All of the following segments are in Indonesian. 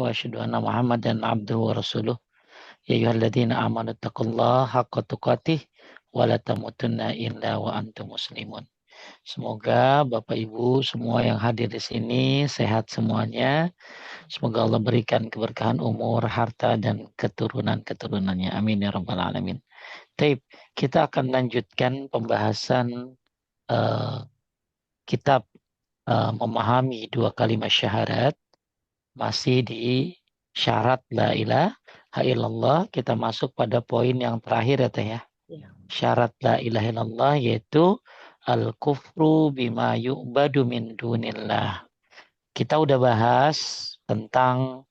wa asyhadu anna Muhammadan abduhu wa rasuluh. Ya ayyuhalladzina amanu taqullaha haqqa tuqatih wa la tamutunna illa wa antum muslimun. Semoga Bapak Ibu semua yang hadir di sini sehat semuanya. Semoga Allah berikan keberkahan umur, harta dan keturunan-keturunannya. Amin ya rabbal alamin. Taib, kita akan lanjutkan pembahasan uh, kitab memahami dua kalimat syahadat. Masih di syarat la ilaha illallah. Kita masuk pada poin yang terakhir ya Teh ya. Syarat la ilaha illallah yaitu al-kufru bima yu'badu min dunillah. Kita udah bahas tentang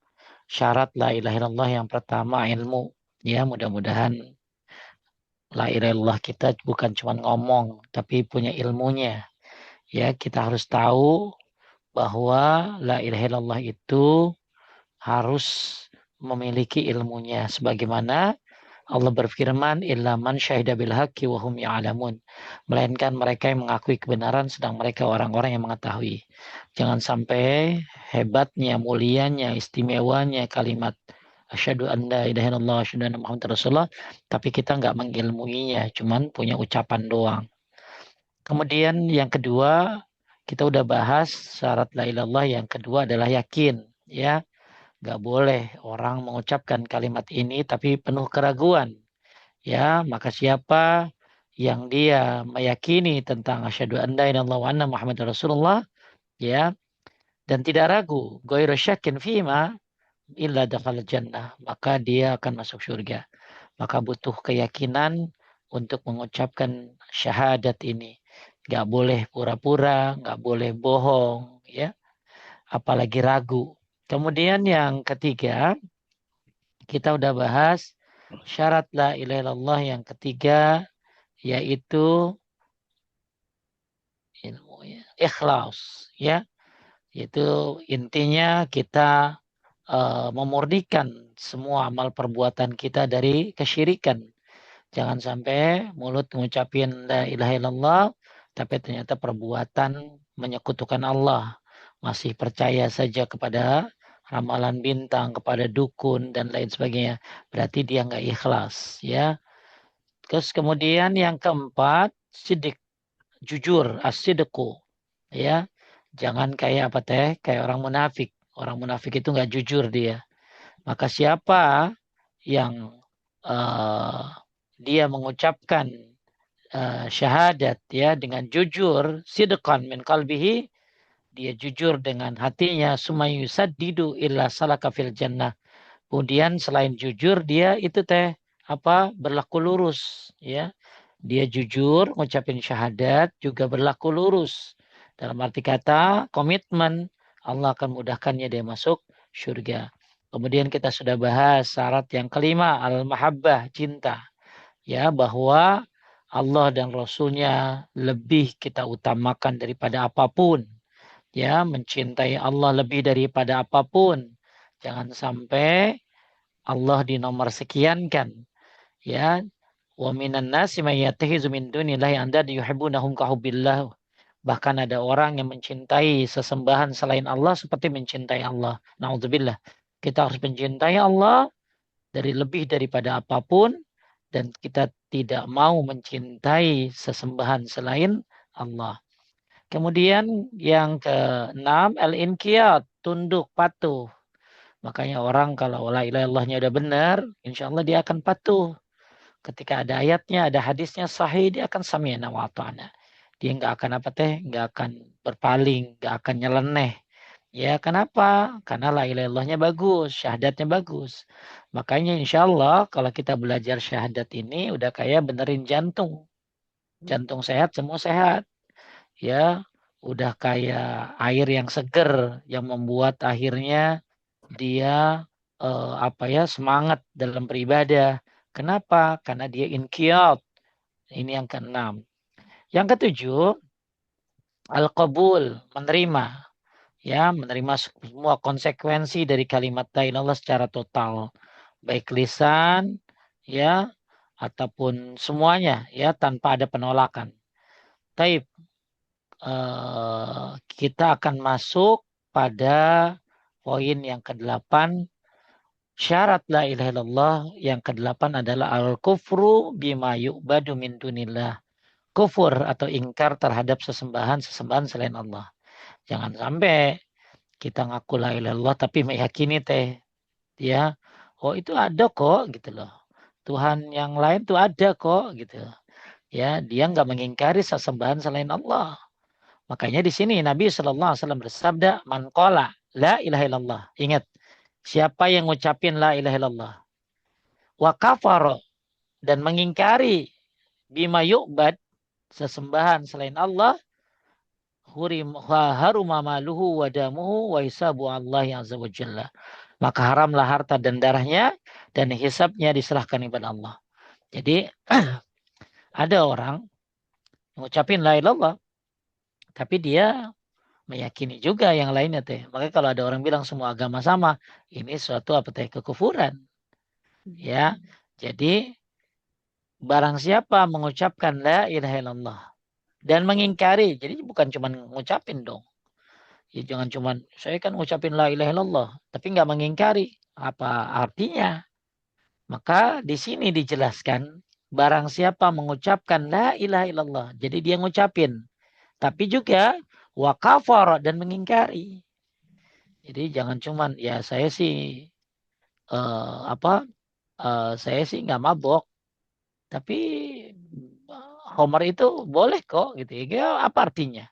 syarat la ilaha illallah yang pertama ilmu. Ya, mudah-mudahan la ilaha illallah kita bukan cuma ngomong, tapi punya ilmunya. Ya, kita harus tahu bahwa la ilaha illallah itu harus memiliki ilmunya. Sebagaimana Allah berfirman, illa man syahida bil haqqi wa hum ya'lamun. Melainkan mereka yang mengakui kebenaran sedang mereka orang-orang yang mengetahui. Jangan sampai hebatnya, mulianya, istimewanya kalimat asyhadu an la ilaha illallah asyhadu anna muhammadar rasulullah, tapi kita nggak mengilmuinya, cuman punya ucapan doang. Kemudian yang kedua, kita udah bahas syarat la ilallah yang kedua adalah yakin, ya. Nggak boleh orang mengucapkan kalimat ini tapi penuh keraguan. Ya, maka siapa yang dia meyakini tentang asyhadu an la ilaha illallah wa anna muhammadar rasulullah, ya, dan tidak ragu, ghairu syakin fima illa dakhala jannah, maka dia akan masuk surga. Maka butuh keyakinan untuk mengucapkan syahadat ini. Nggak boleh pura-pura, nggak boleh bohong, ya, apalagi ragu. Kemudian yang ketiga, kita udah bahas syarat la ilaha illallah yang ketiga, yaitu ilmu, ya, ikhlas, ya, yaitu intinya kita memurnikan semua amal perbuatan kita dari kesyirikan. Jangan sampai mulut mengucapin la ilaha illallah, tapi ternyata perbuatan menyekutukan Allah. Masih percaya saja kepada ramalan bintang, kepada dukun, dan lain sebagainya. Berarti dia nggak ikhlas. Ya. Terus kemudian yang keempat, sidik, jujur, as-sidqu. Ya. Jangan kayak apa teh, kayak orang munafik. Orang munafik itu nggak jujur dia. Maka siapa yang uh, dia mengucapkan syahadat ya dengan jujur, sidqan min qalbihi, dia jujur dengan hatinya, sumayusaddidu illa salaka fil jannah. Kemudian selain jujur dia itu teh apa berlaku lurus ya. Dia jujur ngucapin syahadat juga berlaku lurus. Dalam arti kata komitmen, Allah akan mudahkannya dia masuk surga. Kemudian kita sudah bahas syarat yang kelima, al-mahabbah, cinta. Ya, bahwa Allah dan Rasulnya lebih kita utamakan daripada apapun. Ya, mencintai Allah lebih daripada apapun. Jangan sampai Allah di nomor sekian kan. Ya, wa minan nasi may yattakhidhu min dunillahi andadan yuhibbunahum ka hubbillah. Bahkan ada orang yang mencintai sesembahan selain Allah seperti mencintai Allah. Nauzubillah. Kita harus mencintai Allah dari lebih daripada apapun dan kita tidak mau mencintai sesembahan selain Allah. Kemudian yang keenam, al-inqiyad, tunduk patuh. Makanya orang kalau la ilaha illallahnya udah benar, insya Allah dia akan patuh. Ketika ada ayatnya, ada hadisnya sahih, dia akan sami'na wa ata'na. Dia nggak akan apa teh, nggak akan berpaling, nggak akan nyeleneh. Ya kenapa? Karena la ilaha illallahnya bagus, syahadatnya bagus. Makanya insya Allah kalau kita belajar syahadat ini udah kayak benerin jantung. Jantung sehat, semua sehat. Ya, udah kayak air yang seger yang membuat akhirnya dia apa ya semangat dalam beribadah. Kenapa? Karena dia inqiyad. Ini yang keenam. Yang ketujuh, al-qabul, menerima. Ya, menerima semua konsekuensi dari kalimat la ilaha illallah secara total. Baik lisan, ya, ataupun semuanya, ya, tanpa ada penolakan. Taib, kita akan masuk pada Poin yang kedelapan, syarat la ilaha illallah yang kedelapan adalah al-kufru bima yu'badu min dunillah. Kufur atau ingkar terhadap sesembahan selain Allah. Jangan sampai kita ngaku la ilaha illallah tapi meyakini ya, oh itu ada kok gitu loh. Tuhan yang lain tuh ada kok gitu. Ya, dia nggak mengingkari sesembahan selain Allah. Makanya di sini Nabi Shallallahu Alaihi Wasallam bersabda, "Man qala la ilaha illallah." Ingat, siapa yang ngucapin la ilaha illallah, wa kafaro dan mengingkari bima yu'bad sesembahan selain Allah, hurim haruma maluhu wa damuhu wa hisabu Allah azza wa jalla. Maka haramlah harta dan darahnya dan hisabnya diserahkan kepada Allah. Jadi ada orang ngucapin la ilaha illallah tapi dia meyakini juga yang lainnya teh. Makanya kalau ada orang bilang semua agama sama, ini suatu apa teh kekufuran. Ya. Jadi barang siapa mengucapkan la ilaha illallah dan mengingkari, jadi bukan cuma ngucapin dong. Ya jangan cuma saya kan ngucapin la ilaha illallah, tapi nggak mengingkari. Apa artinya? Maka di sini dijelaskan barang siapa mengucapkan la ilaha illallah, jadi dia ngucapin, tapi juga wa kafara dan mengingkari. Jadi jangan cuman ya saya sih apa saya sih nggak mabok, tapi Homer itu boleh kok gitu ya. Ya, apa artinya?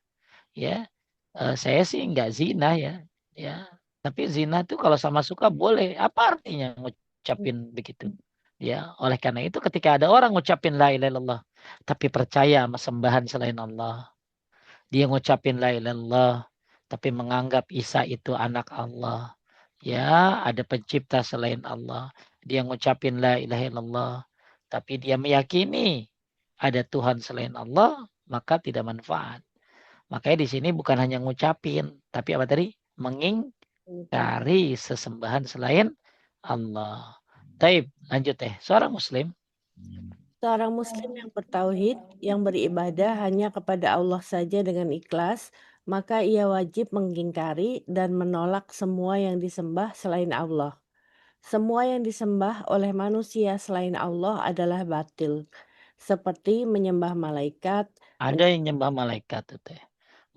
Ya, saya sih nggak zina ya. Ya, tapi zina itu kalau sama suka boleh. Apa artinya ngucapin begitu? Ya, oleh karena itu ketika ada orang ngucapin la ilaha illallah tapi percaya sama sembahan selain Allah, dia ngucapin la ilaha illallah tapi menganggap Isa itu anak Allah. Ya, ada pencipta selain Allah. Dia ngucapin la ilaha illallah. Tapi dia meyakini ada Tuhan selain Allah, maka tidak manfaat. Makanya di sini bukan hanya ngucapin, tapi apa tadi? Mengingkari sesembahan selain Allah. Taib, lanjut Seorang muslim. Seorang muslim yang bertauhid, yang beribadah hanya kepada Allah saja dengan ikhlas, maka ia wajib mengingkari dan menolak semua yang disembah selain Allah. Semua yang disembah oleh manusia selain Allah adalah batil, seperti menyembah malaikat, Ada yang nyembah malaikat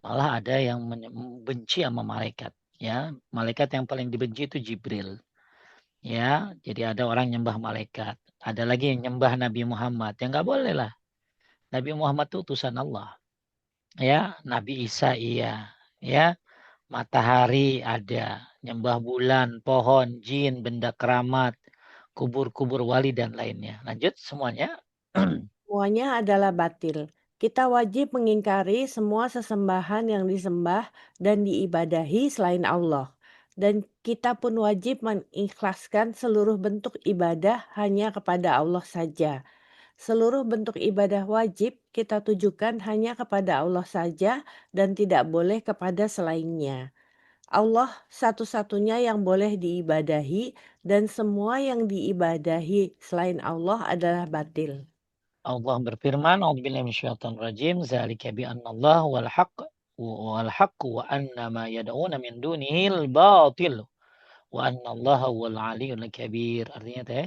Malah ada yang benci sama malaikat. Ya, malaikat yang paling dibenci itu Jibril. Ya, jadi ada orang nyembah malaikat. Ada lagi yang nyembah Nabi Muhammad. Ya nggak boleh lah. Nabi Muhammad itu utusan Allah. Ya, Nabi Isa iya. Ya, matahari ada. Nyembah bulan, pohon, jin, benda keramat, kubur-kubur wali dan lainnya. Lanjut semuanya. semuanya adalah batil. Kita wajib mengingkari semua sesembahan yang disembah dan diibadahi selain Allah. Dan kita pun wajib mengikhlaskan seluruh bentuk ibadah hanya kepada Allah saja. Seluruh bentuk ibadah wajib kita tujukan hanya kepada Allah saja dan tidak boleh kepada selainnya. Allah satu-satunya yang boleh diibadahi dan semua yang diibadahi selain Allah adalah batil. Allah berfirman, "A'udzubillahi minasyaitonir rajim, dzalika bi anna Allah wal haqq wa anna ma yad'una min dunihil batil wa anna Allah wal aliyyul kabir." Artinya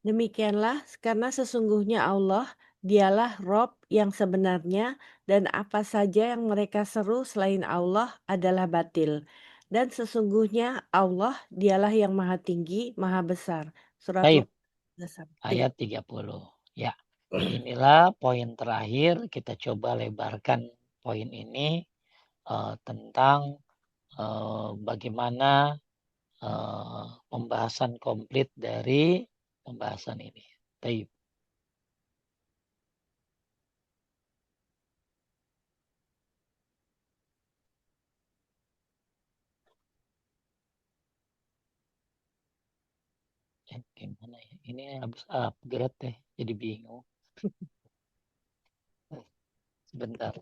Demikianlah karena sesungguhnya Allah dialah Rob yang sebenarnya dan apa saja yang mereka seru selain Allah adalah batil. Dan sesungguhnya Allah dialah yang maha tinggi, maha besar. Surat Taib, Luqman ayat 30. Ya, inilah poin terakhir. Kita coba lebarkan poin ini tentang bagaimana pembahasan komplit dari pembahasan ini. Taib. Gimana ya? Ini habis upgrade jadi bingung. Sebentar.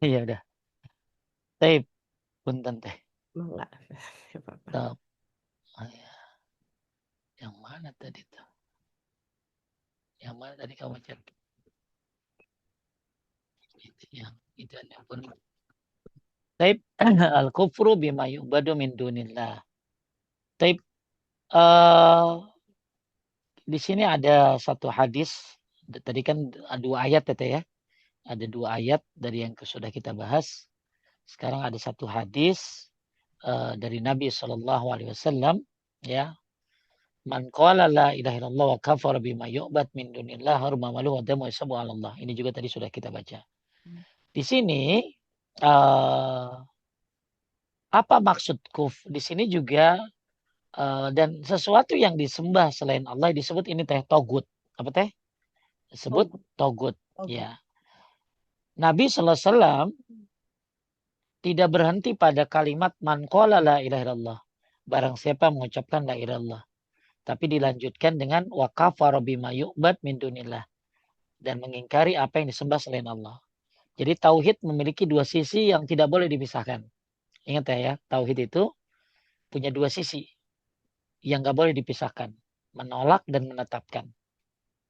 Iya udah. Tape, punten teh. Enggak, apa-apa. Top. Oh, ya. Yang mana tadi tuh? Yang mana tadi kamu cek? Itu yang itu yang pun. Tape al-kufru bima yu'badu min dunillah. Tape di sini ada satu hadis. Tadi kan dua ayat ya. Ada dua ayat dari yang sudah kita bahas. Sekarang ada satu hadis dari Nabi Shallallahu Alaihi Wasallam, ya, man qala la ilaha illallah wa kafara bima yu'bad min dunillah haruma maluhu wa damu yasabu 'ala Allah. Ini juga tadi sudah kita baca. Di sini apa maksud di sini juga dan sesuatu yang disembah selain Allah disebut ini teh togut. Apa teh? Disebut Togut, togut. togut. Ya. Nabi Sallallahu Alaihi Wasallam tidak berhenti pada kalimat man qala la ilaha illallah. Barang siapa mengucapkan la ilaha illallah. Tapi dilanjutkan dengan wa kafara bima yu'bad min dunillah. Dan mengingkari apa yang disembah selain Allah. Jadi tauhid memiliki dua sisi yang tidak boleh dipisahkan. Ingat ya, tauhid itu punya dua sisi yang nggak boleh dipisahkan. Menolak dan menetapkan.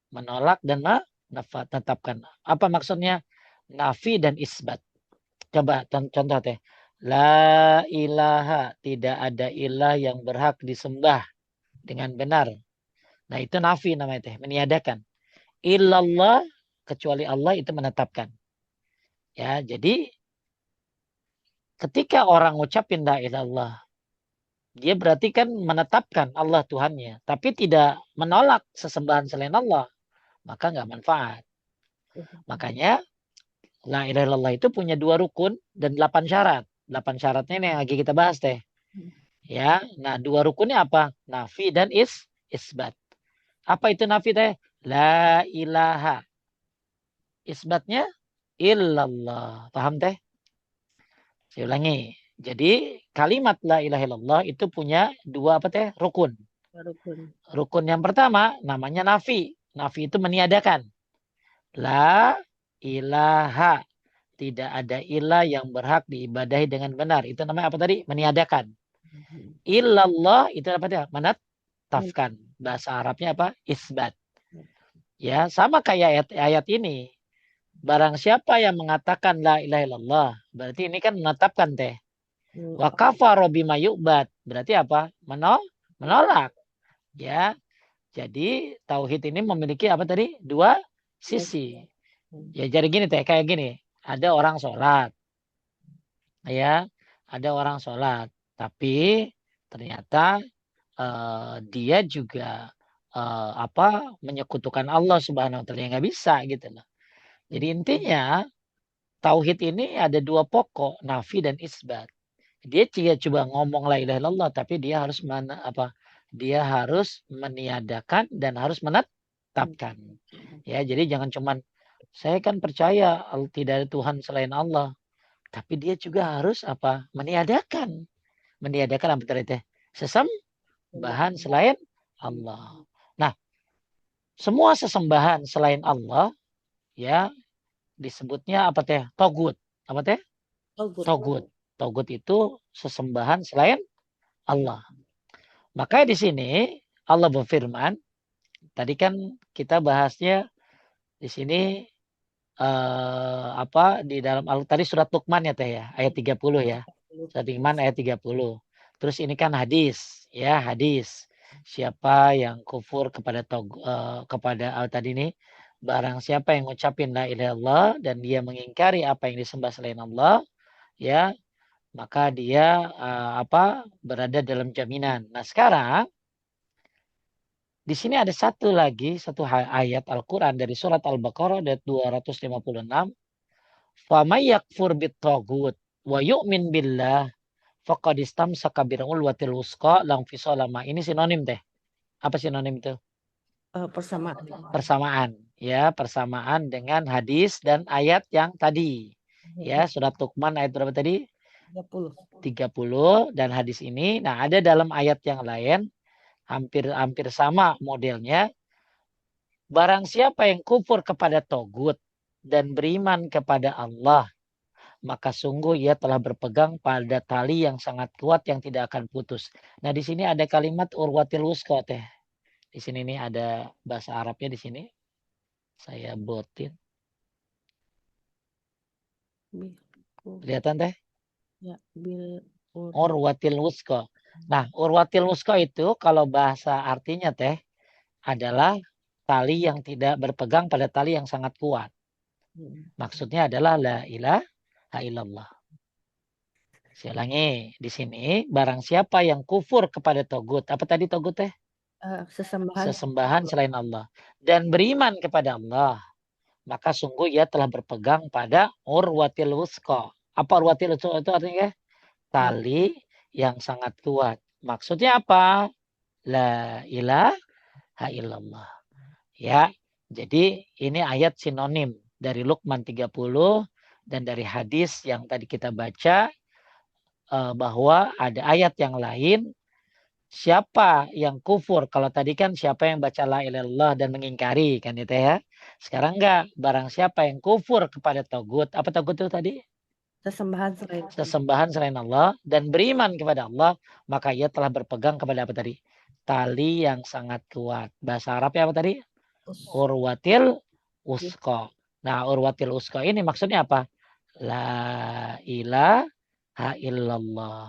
Menolak dan menetapkan. Apa maksudnya? Nafi dan isbat. Coba contoh teh. La ilaha, tidak ada ilah yang berhak disembah dengan benar. Nah itu nafi namanya teh, meniadakan. Illallah, kecuali Allah itu menetapkan. Ya, jadi ketika orang ngucapin la ilallah, dia berarti kan menetapkan Allah Tuhannya, tapi tidak menolak sesembahan selain Allah, maka nggak manfaat. Makanya la ilaha illallah itu punya dua rukun dan 8 syarat. 8 syaratnya ini yang lagi kita bahas teh. Ya, nah dua rukunnya apa? Nafi dan isbat. Apa itu nafi teh? La ilaha. Isbatnya illallah. Paham teh? Saya ulangi. Jadi kalimat la ilaha illallah itu punya dua apa teh? Rukun. Rukun. Rukun yang pertama namanya nafi. Nafi itu meniadakan. La ilaha. Tidak ada ilah yang berhak diibadahi dengan benar. Itu namanya apa tadi? Meniadakan. Illallah itu apa dia? Menetapkan. Bahasa Arabnya apa? Isbat. Ya, sama kayak ayat ini. Barang siapa yang mengatakan la ilaha illallah, berarti ini kan menetapkan teh. Wa kafara bima yu'bad, berarti apa? Menolak. Ya. Jadi tauhid ini memiliki apa tadi? Dua sisi. Ya jadi gini teh, kayak gini. Ada orang sholat. Ya, ada orang sholat. Tapi ternyata dia juga menyekutukan Allah Subhanahu wa taala, yang nggak bisa gitu loh. Jadi intinya tauhid ini ada dua pokok, nafi dan isbat. Dia coba ngomong la ilaha illallah, tapi dia harus dia harus meniadakan dan harus menetapkan. Ya, jadi jangan cuman saya kan percaya tidak ada Tuhan selain Allah, tapi dia juga harus meniadakan. Meniadakan apa tadi? Sesembahan selain Allah. Nah, semua sesembahan selain Allah ya disebutnya apa teh? Togut. Apa teh? Togut. Togut. Togut itu sesembahan selain Allah. Maka di sini Allah berfirman, tadi kan kita bahasnya di sini di dalam tadi surat Luqman ya teh ya, ayat 30 ya. Surat Luqman ayat 30. Terus ini kan hadis, ya, hadis. Siapa yang kufur kepada tadi ini, barang siapa yang ngucapin la ilaha illallah dan dia mengingkari apa yang disembah selain Allah, ya, maka dia berada dalam jaminan. Nah, sekarang di sini ada satu ayat Al-Qur'an dari surat Al-Baqarah ayat 256. Famay yakfur bit-taghut wa yu'min billah faqad istamsaka bil urwatil wusqa lam fisala ma. Ini sinonim teh. Apa sinonim itu? Persamaan. Persamaan, ya, persamaan dengan hadis dan ayat yang tadi. Ya, surat Luqman ayat berapa tadi? 30. 30 dan hadis ini. Nah, ada dalam ayat yang lain hampir sama modelnya. Barang siapa yang kufur kepada togut dan beriman kepada Allah, maka sungguh ia telah berpegang pada tali yang sangat kuat yang tidak akan putus. Nah, di sini ada kalimat urwatil wusqa teh. Di sini nih ada bahasa Arabnya di sini. Saya botin. Bil ur Kelihatan teh? ya, bil ur Urwatil wusqa. Nah, urwatil wusqa itu kalau bahasa artinya teh adalah tali yang tidak berpegang pada tali yang sangat kuat. mhm. Maksudnya adalah la ilaha illallah. Saya ulangi di sini, barang siapa yang kufur kepada togut. Apa tadi togut teh? Sesembahan selain Sesembahan Allah. selain Allah. Dan beriman kepada Allah. Maka sungguh ia telah berpegang pada urwatil wusqa. Apa urwatil wusqa itu artinya? Tal Tali yang sangat kuat. Maksudnya apa? La ilaha illallah. Ya, jadi ini ayat sinonim dari Luqman 30 dan dari hadis yang tadi kita baca bahwa ada ayat yang lain siapa yang kufur kalau tadi kan siapa yang baca la ilaha illallah dan mengingkari kan itu ya. Sekarang enggak, barang siapa yang kufur kepada togut. Apa togut itu tadi? sesembahan selain Allah. Sesembahan selain Allah dan beriman kepada Allah, maka ia telah berpegang kepada apa tadi? Tali yang sangat kuat. Bahasa Arabnya apa tadi? Us Urwatil us Usko. Nah, Urwatil Usko ini maksudnya apa? La ilaha illallah.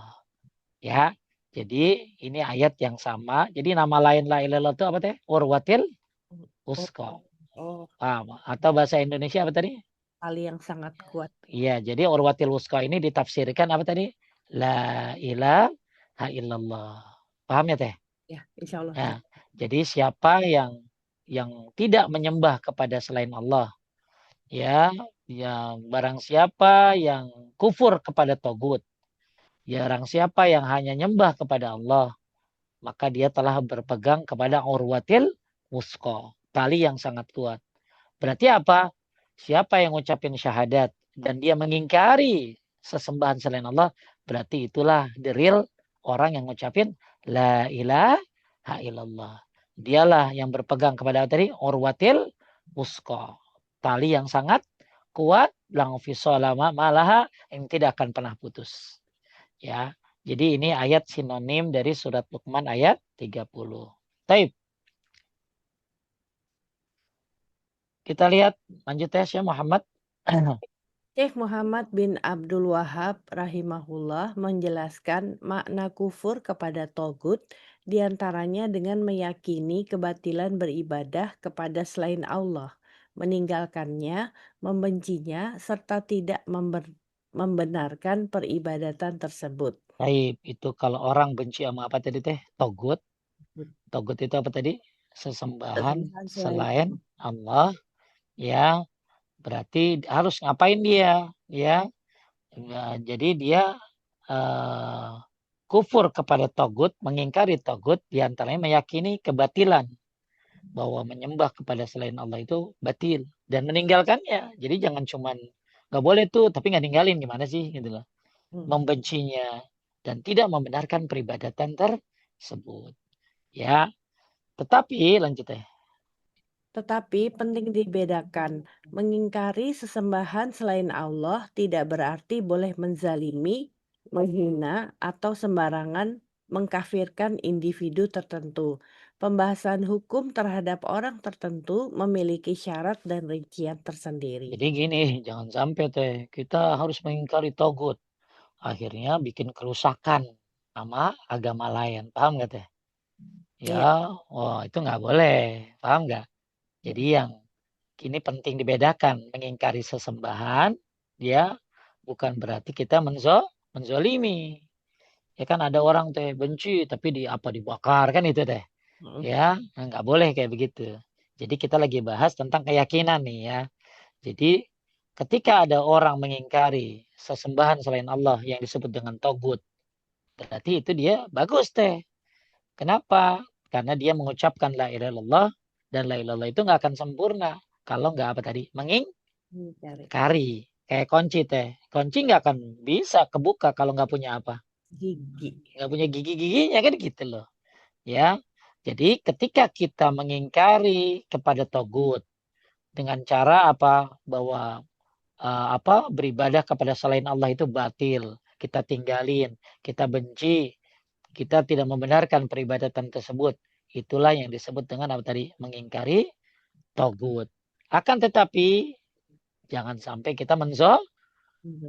Ya. Jadi ini ayat yang sama. Jadi nama lain la ilaha illallah itu apa teh? Urwatil oh Usko. oh, Paham? Atau bahasa Indonesia apa tadi? tali yang sangat kuat. Iya, jadi Urwatil Usko ini ditafsirkan apa tadi? La ilaha illallah. Paham ya teh? Ya, insya Allah Ya. tahu. Jadi siapa yang tidak menyembah kepada selain Allah, ya, yang barang siapa yang kufur kepada togut, barang siapa yang hanya nyembah kepada Allah, maka dia telah berpegang kepada urwatil wusko, tali yang sangat kuat. Berarti apa? Siapa yang ngucapin syahadat dan dia mengingkari sesembahan selain Allah, berarti itulah the real orang yang ngucapin la ilaha illallah. Dialah yang berpegang kepada tadi urwatil wusko, tali yang sangat kuat, lang fisolama malaha yang tidak akan pernah putus. Ya. Jadi ini ayat sinonim dari surat Luqman ayat 30. Taib. Kita lihat lanjut ya Syekh Muhammad. Syekh Muhammad bin Abdul Wahab rahimahullah menjelaskan makna kufur kepada togut diantaranya dengan meyakini kebatilan beribadah kepada selain Allah, meninggalkannya, membencinya, serta tidak membenarkan peribadatan tersebut. Taib itu kalau orang benci sama apa tadi teh? Togut. Togut itu apa tadi? Sesembahan Sesembahan selain selain Allah. Allah. Ya, berarti harus ngapain dia? Ya, jadi dia eh, kufur kepada togut, mengingkari togut, diantaranya meyakini kebatilan bahwa menyembah kepada selain Allah itu batil dan meninggalkannya. Jadi jangan cuman nggak boleh tuh, tapi nggak ninggalin gimana sih gitu loh. Hmm. Membencinya dan tidak membenarkan peribadatan tersebut. Ya, tetapi lanjut ya. Tetapi penting dibedakan, mengingkari sesembahan selain Allah tidak berarti boleh menzalimi, menghina, atau sembarangan mengkafirkan individu tertentu. Pembahasan hukum terhadap orang tertentu memiliki syarat dan rincian tersendiri. Jadi gini, jangan sampai teh kita harus mengingkari togut. Akhirnya bikin kerusakan sama agama lain. Paham nggak teh? Iya. Ya, oh itu nggak boleh. Paham nggak? Jadi yang ini penting dibedakan. Mengingkari sesembahan, dia bukan berarti kita menzolimi. Ya kan ada orang teh benci tapi di apa dibakar kan itu teh. Mm. Ya, nggak boleh kayak begitu. Jadi kita lagi bahas tentang keyakinan nih ya. Jadi ketika ada orang mengingkari sesembahan selain Allah yang disebut dengan togut, berarti itu dia bagus teh. Kenapa? Karena dia mengucapkan la ilaha illallah dan la ilaha illallah itu nggak akan sempurna kalau nggak apa tadi Mencari mengingkari. Kayak kunci teh, kunci nggak akan bisa kebuka kalau nggak punya apa, gigi. nggak punya gigi-giginya kan gitu loh. Ya, jadi ketika kita mengingkari kepada togut dengan cara apa? Bahwa beribadah kepada selain Allah itu batil, kita tinggalin, kita benci, kita tidak membenarkan peribadatan tersebut. Itulah yang disebut dengan apa tadi? Mengingkari togut. Akan tetapi jangan sampai kita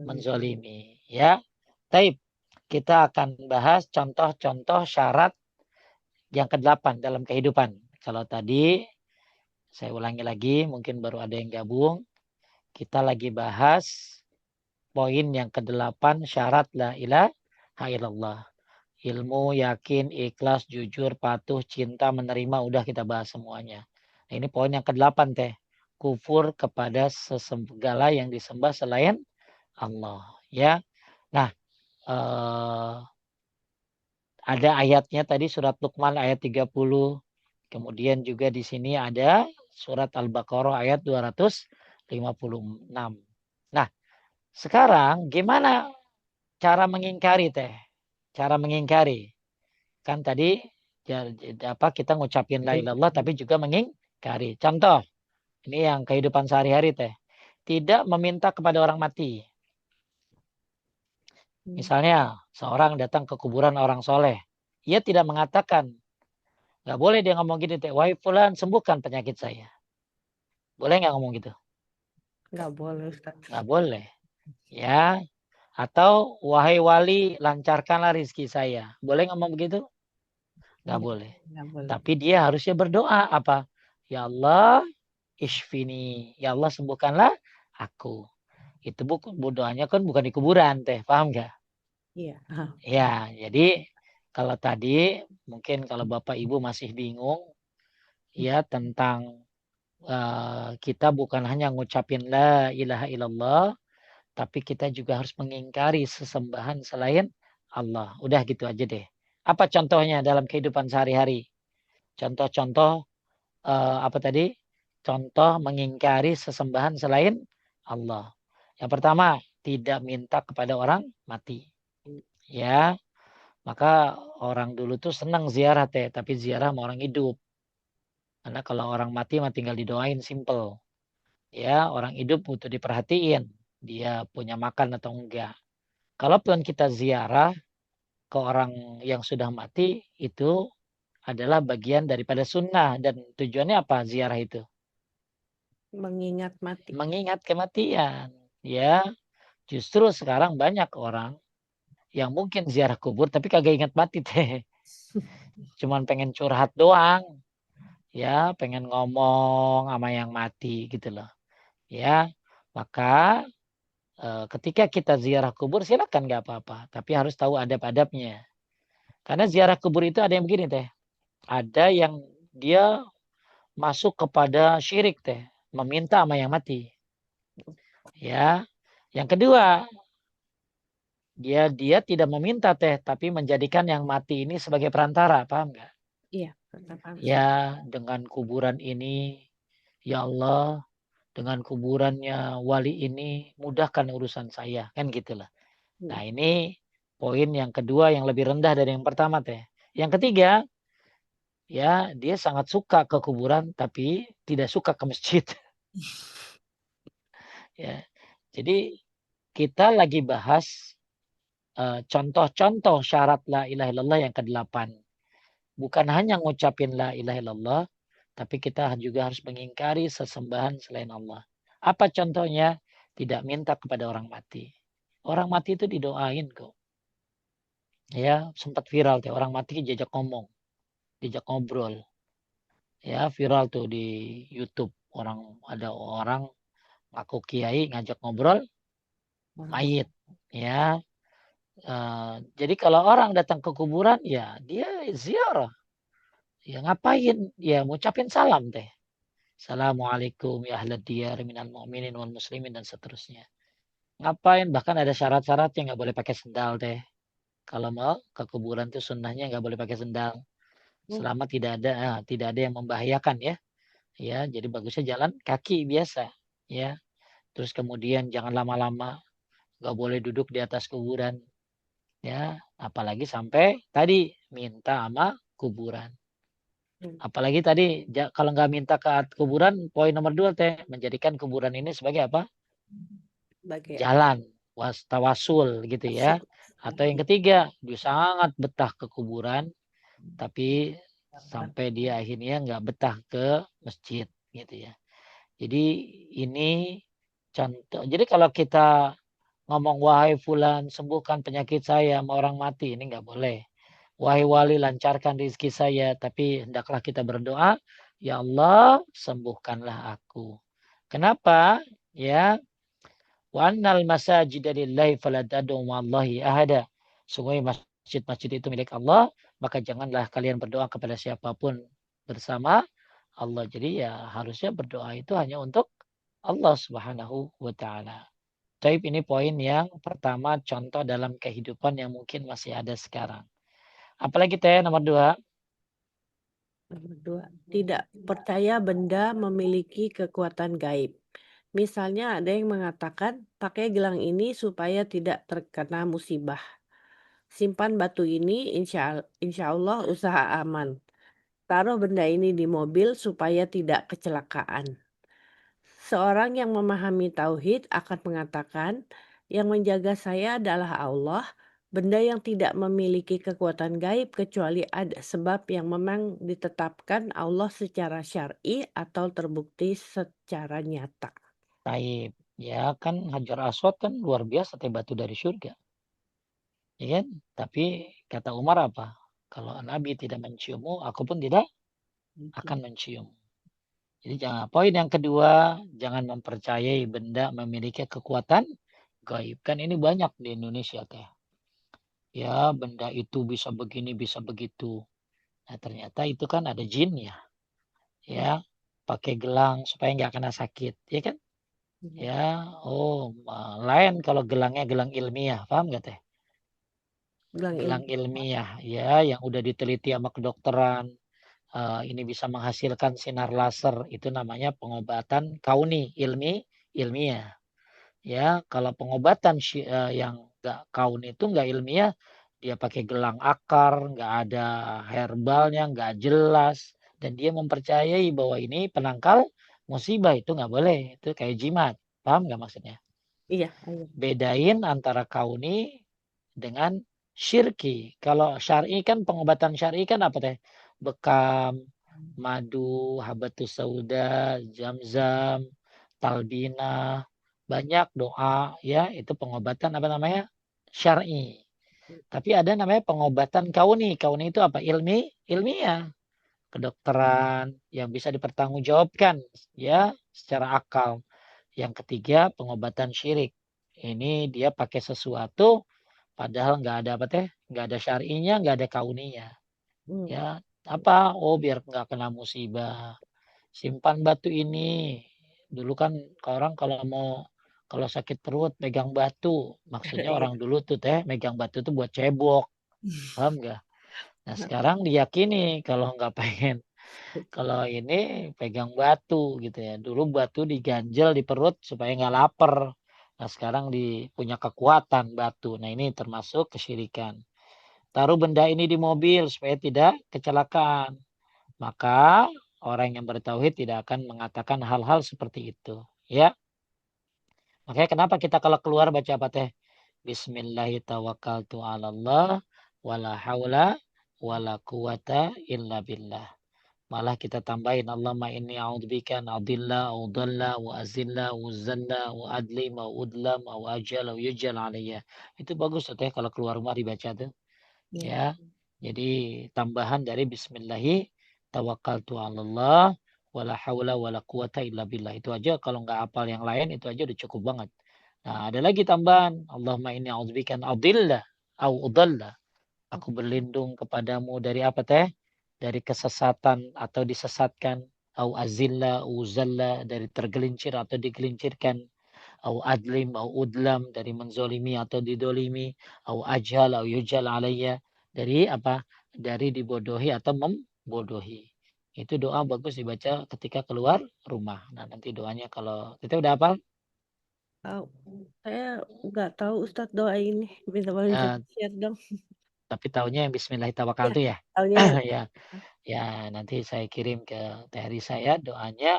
menzolimi. Ya, taib. Kita akan bahas contoh-contoh syarat yang ke-8 dalam kehidupan. Kalau tadi saya ulangi lagi, mungkin baru ada yang gabung. Kita lagi bahas poin yang ke-8 syarat la ilaha illallah. Ilmu, yakin, ikhlas, jujur, patuh, cinta, menerima, udah kita bahas semuanya. Nah, ini poin yang ke-8 teh. Kufur kepada segala yang disembah selain Allah. Ya. Nah, ada ayatnya tadi surat Luqman ayat 30. Kemudian juga di sini ada surat Al-Baqarah ayat 256. Nah, sekarang gimana cara mengingkari teh? Cara mengingkari. Kan tadi kita ngucapin la ilallah tapi juga mengingkari. Contoh, ini yang kehidupan sehari-hari teh. Tidak meminta kepada orang mati. Misalnya, seorang datang ke kuburan orang soleh. Ia tidak mengatakan, nggak boleh dia ngomong gini teh, wahai fulan sembuhkan penyakit saya. Boleh nggak ngomong gitu? Nggak boleh, Ustaz. Nggak boleh. Ya. Atau wahai wali lancarkanlah rizki saya. Boleh ngomong begitu? Nggak boleh. Nggak boleh. Tapi dia harusnya berdoa apa? Ya Allah, ishfini. Ya Allah sembuhkanlah aku. Itu doanya kan bukan di kuburan teh. Paham nggak? Iya. Ya, jadi kalau tadi mungkin kalau Bapak Ibu masih bingung ya tentang kita bukan hanya ngucapin la ilaha illallah, tapi kita juga harus mengingkari sesembahan selain Allah. Udah gitu aja deh. Apa contohnya dalam kehidupan sehari-hari? Contoh-contoh apa tadi? Contoh mengingkari sesembahan selain Allah. Yang pertama, tidak minta kepada orang mati. Ya, maka orang dulu tuh senang ziarah teh, tapi ziarah sama orang hidup. Karena kalau orang mati mah tinggal didoain simple. Ya, orang hidup butuh diperhatiin. Dia punya makan atau enggak. Kalaupun kita ziarah ke orang yang sudah mati, itu adalah bagian daripada sunnah. Dan tujuannya apa ziarah itu? Mengingat mati. Mengingat kematian. Ya, justru sekarang banyak orang yang mungkin ziarah kubur tapi kagak ingat mati teh. Cuman pengen curhat doang. Ya, pengen ngomong sama yang mati gitu loh. Ya, maka ketika kita ziarah kubur silakan nggak apa-apa. Tapi harus tahu adab-adabnya. Karena ziarah kubur itu ada yang begini teh. Ada yang dia masuk kepada syirik teh. Meminta sama yang mati. Ya. Yang kedua, dia tidak meminta teh, tapi menjadikan yang mati ini sebagai perantara, paham nggak? Iya, tetap harus. Ya, dengan kuburan ini, ya Allah, dengan kuburannya wali ini, mudahkan urusan saya, kan gitulah. Nah, ini poin yang kedua yang lebih rendah dari yang pertama teh. Yang ketiga, ya dia sangat suka ke kuburan, tapi tidak suka ke masjid. Ya, jadi kita lagi bahas contoh-contoh syarat la ilaha illallah yang ke-8. Bukan hanya ngucapin la ilaha illallah, tapi kita juga harus mengingkari sesembahan selain Allah. Apa contohnya? Tidak minta kepada orang mati. Orang mati itu didoain kok. Ya, sempat viral tuh orang mati diajak ngomong, diajak ngobrol. Ya, viral tuh di YouTube. Ada orang ngaku kiai ngajak ngobrol mayit. Ya, jadi kalau orang datang ke kuburan, ya dia ziarah. Ya ngapain? Ya ngucapin salam teh. Assalamualaikum ya ahlad diyar minal mu'minin wal muslimin dan seterusnya. Ngapain? Bahkan ada syarat-syaratnya nggak boleh pakai sendal teh. Kalau mau ke kuburan tuh sunnahnya nggak boleh pakai sendal. Selama tidak ada yang membahayakan ya. Ya, jadi bagusnya jalan kaki biasa. Ya, terus kemudian jangan lama-lama. Nggak boleh duduk di atas kuburan. Ya, apalagi sampai tadi minta sama kuburan. Apalagi tadi kalau nggak minta ke kuburan, poin nomor 2 teh menjadikan kuburan ini sebagai apa? Bagian jalan tawasul gitu ya. syukur. Atau yang ketiga, dia sangat betah ke kuburan, tapi sampai dia akhirnya nggak betah ke masjid gitu ya. Jadi ini contoh. Jadi kalau kita ngomong wahai fulan sembuhkan penyakit saya sama orang mati, ini nggak boleh. Wahai wali lancarkan rezeki saya, tapi hendaklah kita berdoa, ya Allah sembuhkanlah aku. Kenapa? Ya, wa annal masajida lillahi fala tad'u ma'allahi ahada. Sungguh masjid-masjid itu milik Allah, maka janganlah kalian berdoa kepada siapapun bersama Allah. Jadi ya harusnya berdoa itu hanya untuk Allah Subhanahu wa taala. Taib ini poin yang pertama contoh dalam kehidupan yang mungkin masih ada sekarang. Apalagi teh nomor 2. Nomor 2, tidak percaya benda memiliki kekuatan gaib. Misalnya ada yang mengatakan pakai gelang ini supaya tidak terkena musibah. Simpan batu ini insya Allah usaha aman. Taruh benda ini di mobil supaya tidak kecelakaan. Seorang yang memahami tauhid akan mengatakan, yang menjaga saya adalah Allah, benda yang tidak memiliki kekuatan gaib kecuali ada sebab yang memang ditetapkan Allah secara syar'i atau terbukti secara nyata. Taib. Ya kan Hajar Aswad kan luar biasa teh batu dari surga. Ya kan? Tapi kata Umar apa? Kalau Nabi tidak menciummu, aku pun tidak akan mencium. Jadi jangan. Poin yang kedua, jangan mempercayai benda memiliki kekuatan gaib. Kan ini banyak di Indonesia teh. Ya benda itu bisa begini, bisa begitu. Nah ternyata itu kan ada jin ya. Ya pakai gelang supaya nggak kena sakit. Ya kan? Ya, oh, lain kalau gelangnya gelang ilmiah, paham nggak teh? Bilang Gelang ilmu. ilmiah, ya, yang udah diteliti sama kedokteran. Ini bisa menghasilkan sinar laser, itu namanya pengobatan kauni, ilmiah. Ya, kalau pengobatan yang nggak kauni itu nggak ilmiah, dia pakai gelang akar, nggak ada herbalnya, nggak jelas, dan dia mempercayai bahwa ini penangkal musibah itu nggak boleh, itu kayak jimat, paham nggak maksudnya? Iya, iya. Bedain antara kauni dengan syirki. Kalau syar'i kan pengobatan syar'i kan apa teh? Bekam, madu, habatus sauda, zam-zam, talbina, banyak doa ya, itu pengobatan apa namanya? Syar'i. Tapi ada namanya pengobatan kauni. Kauni itu apa? Ilmiah, kedokteran yang bisa dipertanggungjawabkan ya secara akal. Yang ketiga pengobatan syirik. Ini dia pakai sesuatu padahal nggak ada apa teh, nggak ada syar'inya, nggak ada kauninya. Hmm. Ya apa? Oh biar nggak kena musibah. Simpan batu ini. Dulu kan orang kalau sakit perut megang batu. Maksudnya Iya. orang dulu tuh teh megang batu tuh buat cebok. Paham nggak? Nah sekarang diyakini kalau nggak pengen kalau ini pegang batu gitu ya. Dulu batu diganjel di perut supaya nggak lapar. Nah sekarang punya kekuatan batu. Nah ini termasuk kesyirikan. Taruh benda ini di mobil supaya tidak kecelakaan. Maka orang yang bertauhid tidak akan mengatakan hal-hal seperti itu. Ya, makanya kenapa kita kalau keluar baca apa teh? Bismillahirrahmanirrahim. Wala haula wala quwata illa billah. Malah kita tambahin Allahumma inni a'udzubika an adilla au dhalla wa azilla wa zalla wa adlim au udlam au ajal au yujal alayya. Itu bagus tuh teh kalau keluar rumah dibaca tuh. Iya. Ya. Jadi tambahan dari bismillahi tawakkaltu 'alallah wala haula wala quwata illa billah. Itu aja kalau nggak hafal yang lain itu aja udah cukup banget. Nah, ada lagi tambahan Allahumma inni a'udzubika an adilla au udalla. Aku berlindung kepadamu dari apa teh? Dari kesesatan atau disesatkan. Au azilla, uzalla, dari tergelincir atau digelincirkan. Au adlim, au udlam, dari menzolimi atau didolimi. Au ajhal, au yujal alayya. Dari apa? Dari dibodohi atau membodohi. Itu doa bagus dibaca ketika keluar rumah. Nah nanti doanya kalau kita udah hafal. Tahu. Saya nggak tahu Ustadz doa ini. Minta bantu Ya, share dong. tapi tahunya yang Ya, Bismillahirrahmanirrahim ya. tahunya yang Ya, ya nanti saya kirim ke Teh saya doanya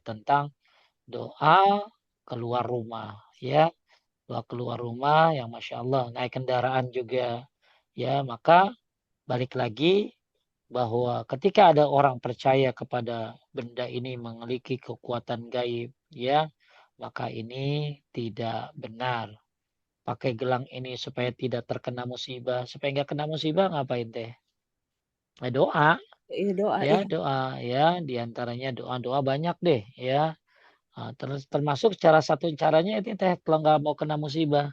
tentang doa keluar rumah, ya. Keluar rumah yang Masya Allah naik kendaraan juga, ya. Maka balik lagi bahwa ketika ada orang percaya kepada benda ini memiliki kekuatan gaib, ya, maka ini tidak benar. Pakai gelang ini supaya tidak terkena musibah, supaya nggak kena musibah ngapain teh? Doa, Iya doa, ya iya. doa, ya diantaranya doa-doa banyak deh, ya. Termasuk cara satu caranya ini teh kalau nggak mau kena musibah,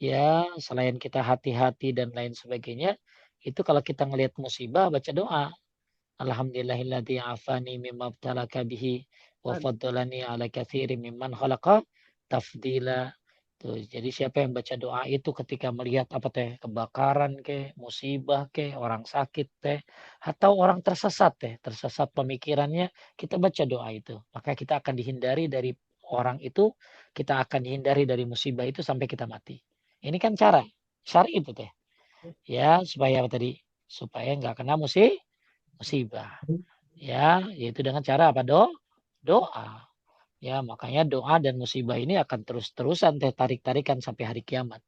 ya selain kita hati-hati dan lain sebagainya, itu kalau kita ngelihat musibah baca doa. Alhamdulillahilladzi afani mimma ibtalaka bihi wa Ad faddalani ala katsirin mimman khalaqa tafdila. Tuh, jadi siapa yang baca doa itu ketika melihat apa teh, kebakaran ke, musibah ke, orang sakit teh, atau orang tersesat teh, tersesat pemikirannya, kita baca doa itu. Maka kita akan dihindari dari orang itu, kita akan dihindari dari musibah itu sampai kita mati. Ini kan cara syar'i itu teh. Ya, supaya apa tadi? Supaya nggak kena musibah. Ya, yaitu dengan cara apa? Doa. Ya, makanya doa dan musibah ini akan terus-terusan teh tarik-tarikan sampai hari kiamat.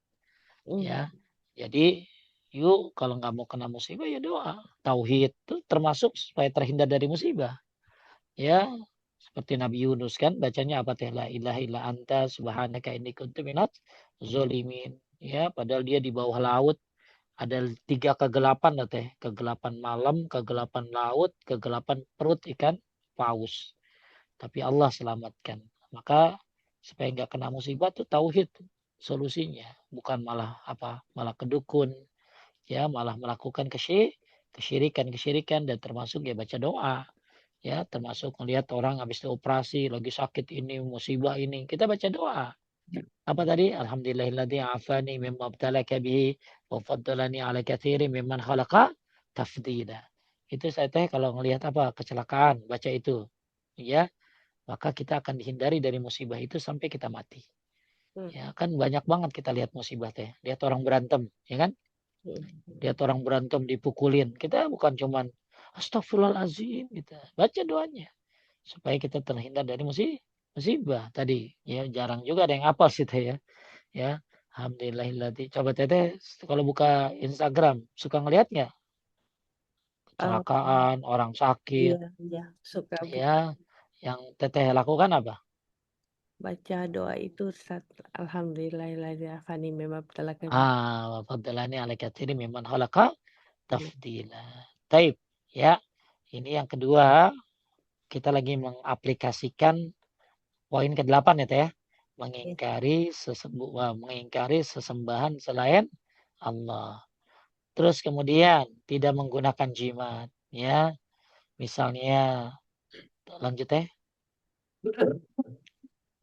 mmm, Ya, jadi yuk kalau nggak mau kena musibah ya doa. Tauhid itu termasuk supaya terhindar dari musibah. Ya, seperti Nabi Yunus kan bacanya apa teh, la ilaha illa anta subhanaka inni kuntu minaz zolimin. Ya, padahal dia di bawah laut ada 3 kegelapan lah teh, kegelapan malam, kegelapan laut, kegelapan perut ikan paus. Tapi Allah selamatkan. Maka supaya nggak kena musibah tuh tauhid solusinya, bukan malah apa, malah kedukun, ya malah melakukan kesyirikan dan termasuk ya baca doa, ya termasuk melihat orang habis operasi lagi sakit ini musibah ini kita baca doa. Apa tadi? Alhamdulillahilladzi afani mimma ibtalaka bihi wa faddalani ala katsirin mimman khalaqa tafdila. Itu saya teh kalau ngelihat apa kecelakaan baca itu. Ya, maka kita akan dihindari dari musibah itu sampai kita mati. mmm, Ya kan banyak banget kita lihat musibah teh. Lihat orang berantem, ya kan? mhm. Lihat orang berantem dipukulin. Kita bukan cuman astagfirullahalazim kita. Baca doanya supaya kita terhindar dari musibah tadi. Ya jarang juga ada yang hafal sih teh ya. Ya. Alhamdulillahilladzi. Coba Teteh kalau buka Instagram suka ngelihat nggak Mmm, kecelakaan, orang sakit, iya iya, suka ya yang Teteh lakukan apa? baca doa itu Ustaz, alhamdulillahilladzi afani mimma ibtalaka Wa faddalani 'ala katsirin mimman khalaqa bihi. tafdila. Taib, ya. Ini yang kedua, kita lagi mengaplikasikan poin ke-8 ya, Teh, ya. Iya, Mengingkari sesembahan selain Allah. Terus kemudian tidak menggunakan jimat, ya. Misalnya lanjut, Teh.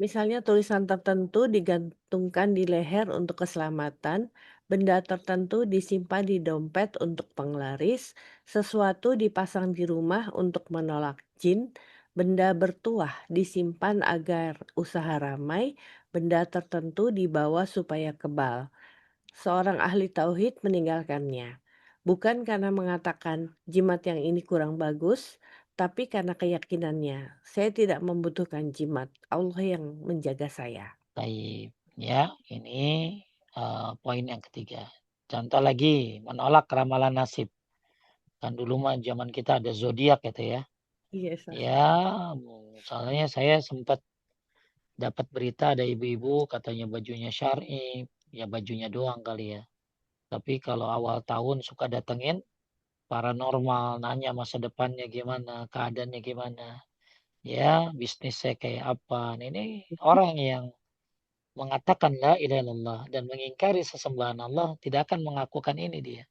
misalnya tulisan tertentu digantungkan di leher untuk keselamatan, benda tertentu disimpan di dompet untuk penglaris, sesuatu dipasang di rumah untuk menolak jin, benda bertuah disimpan agar usaha ramai, benda tertentu dibawa supaya kebal. Seorang ahli tauhid meninggalkannya, bukan karena mengatakan jimat yang ini kurang bagus, tapi karena keyakinannya, saya tidak membutuhkan jimat, Allah yang menjaga saya. Baik, ya, ini poin yang ketiga. Contoh lagi, menolak ramalan nasib. Kan dulu mah zaman kita ada zodiak gitu ya. Iya, Sas. Ya, soalnya saya sempat dapat berita ada ibu-ibu katanya bajunya syar'i, ya bajunya doang kali ya. Tapi kalau awal tahun suka datengin paranormal, nanya masa depannya gimana, keadaannya gimana. Ya, bisnisnya kayak apa. Nah, ini orang yang mengatakan la ilaha illallah dan mengingkari sesembahan Allah tidak akan mengakukan ini dia.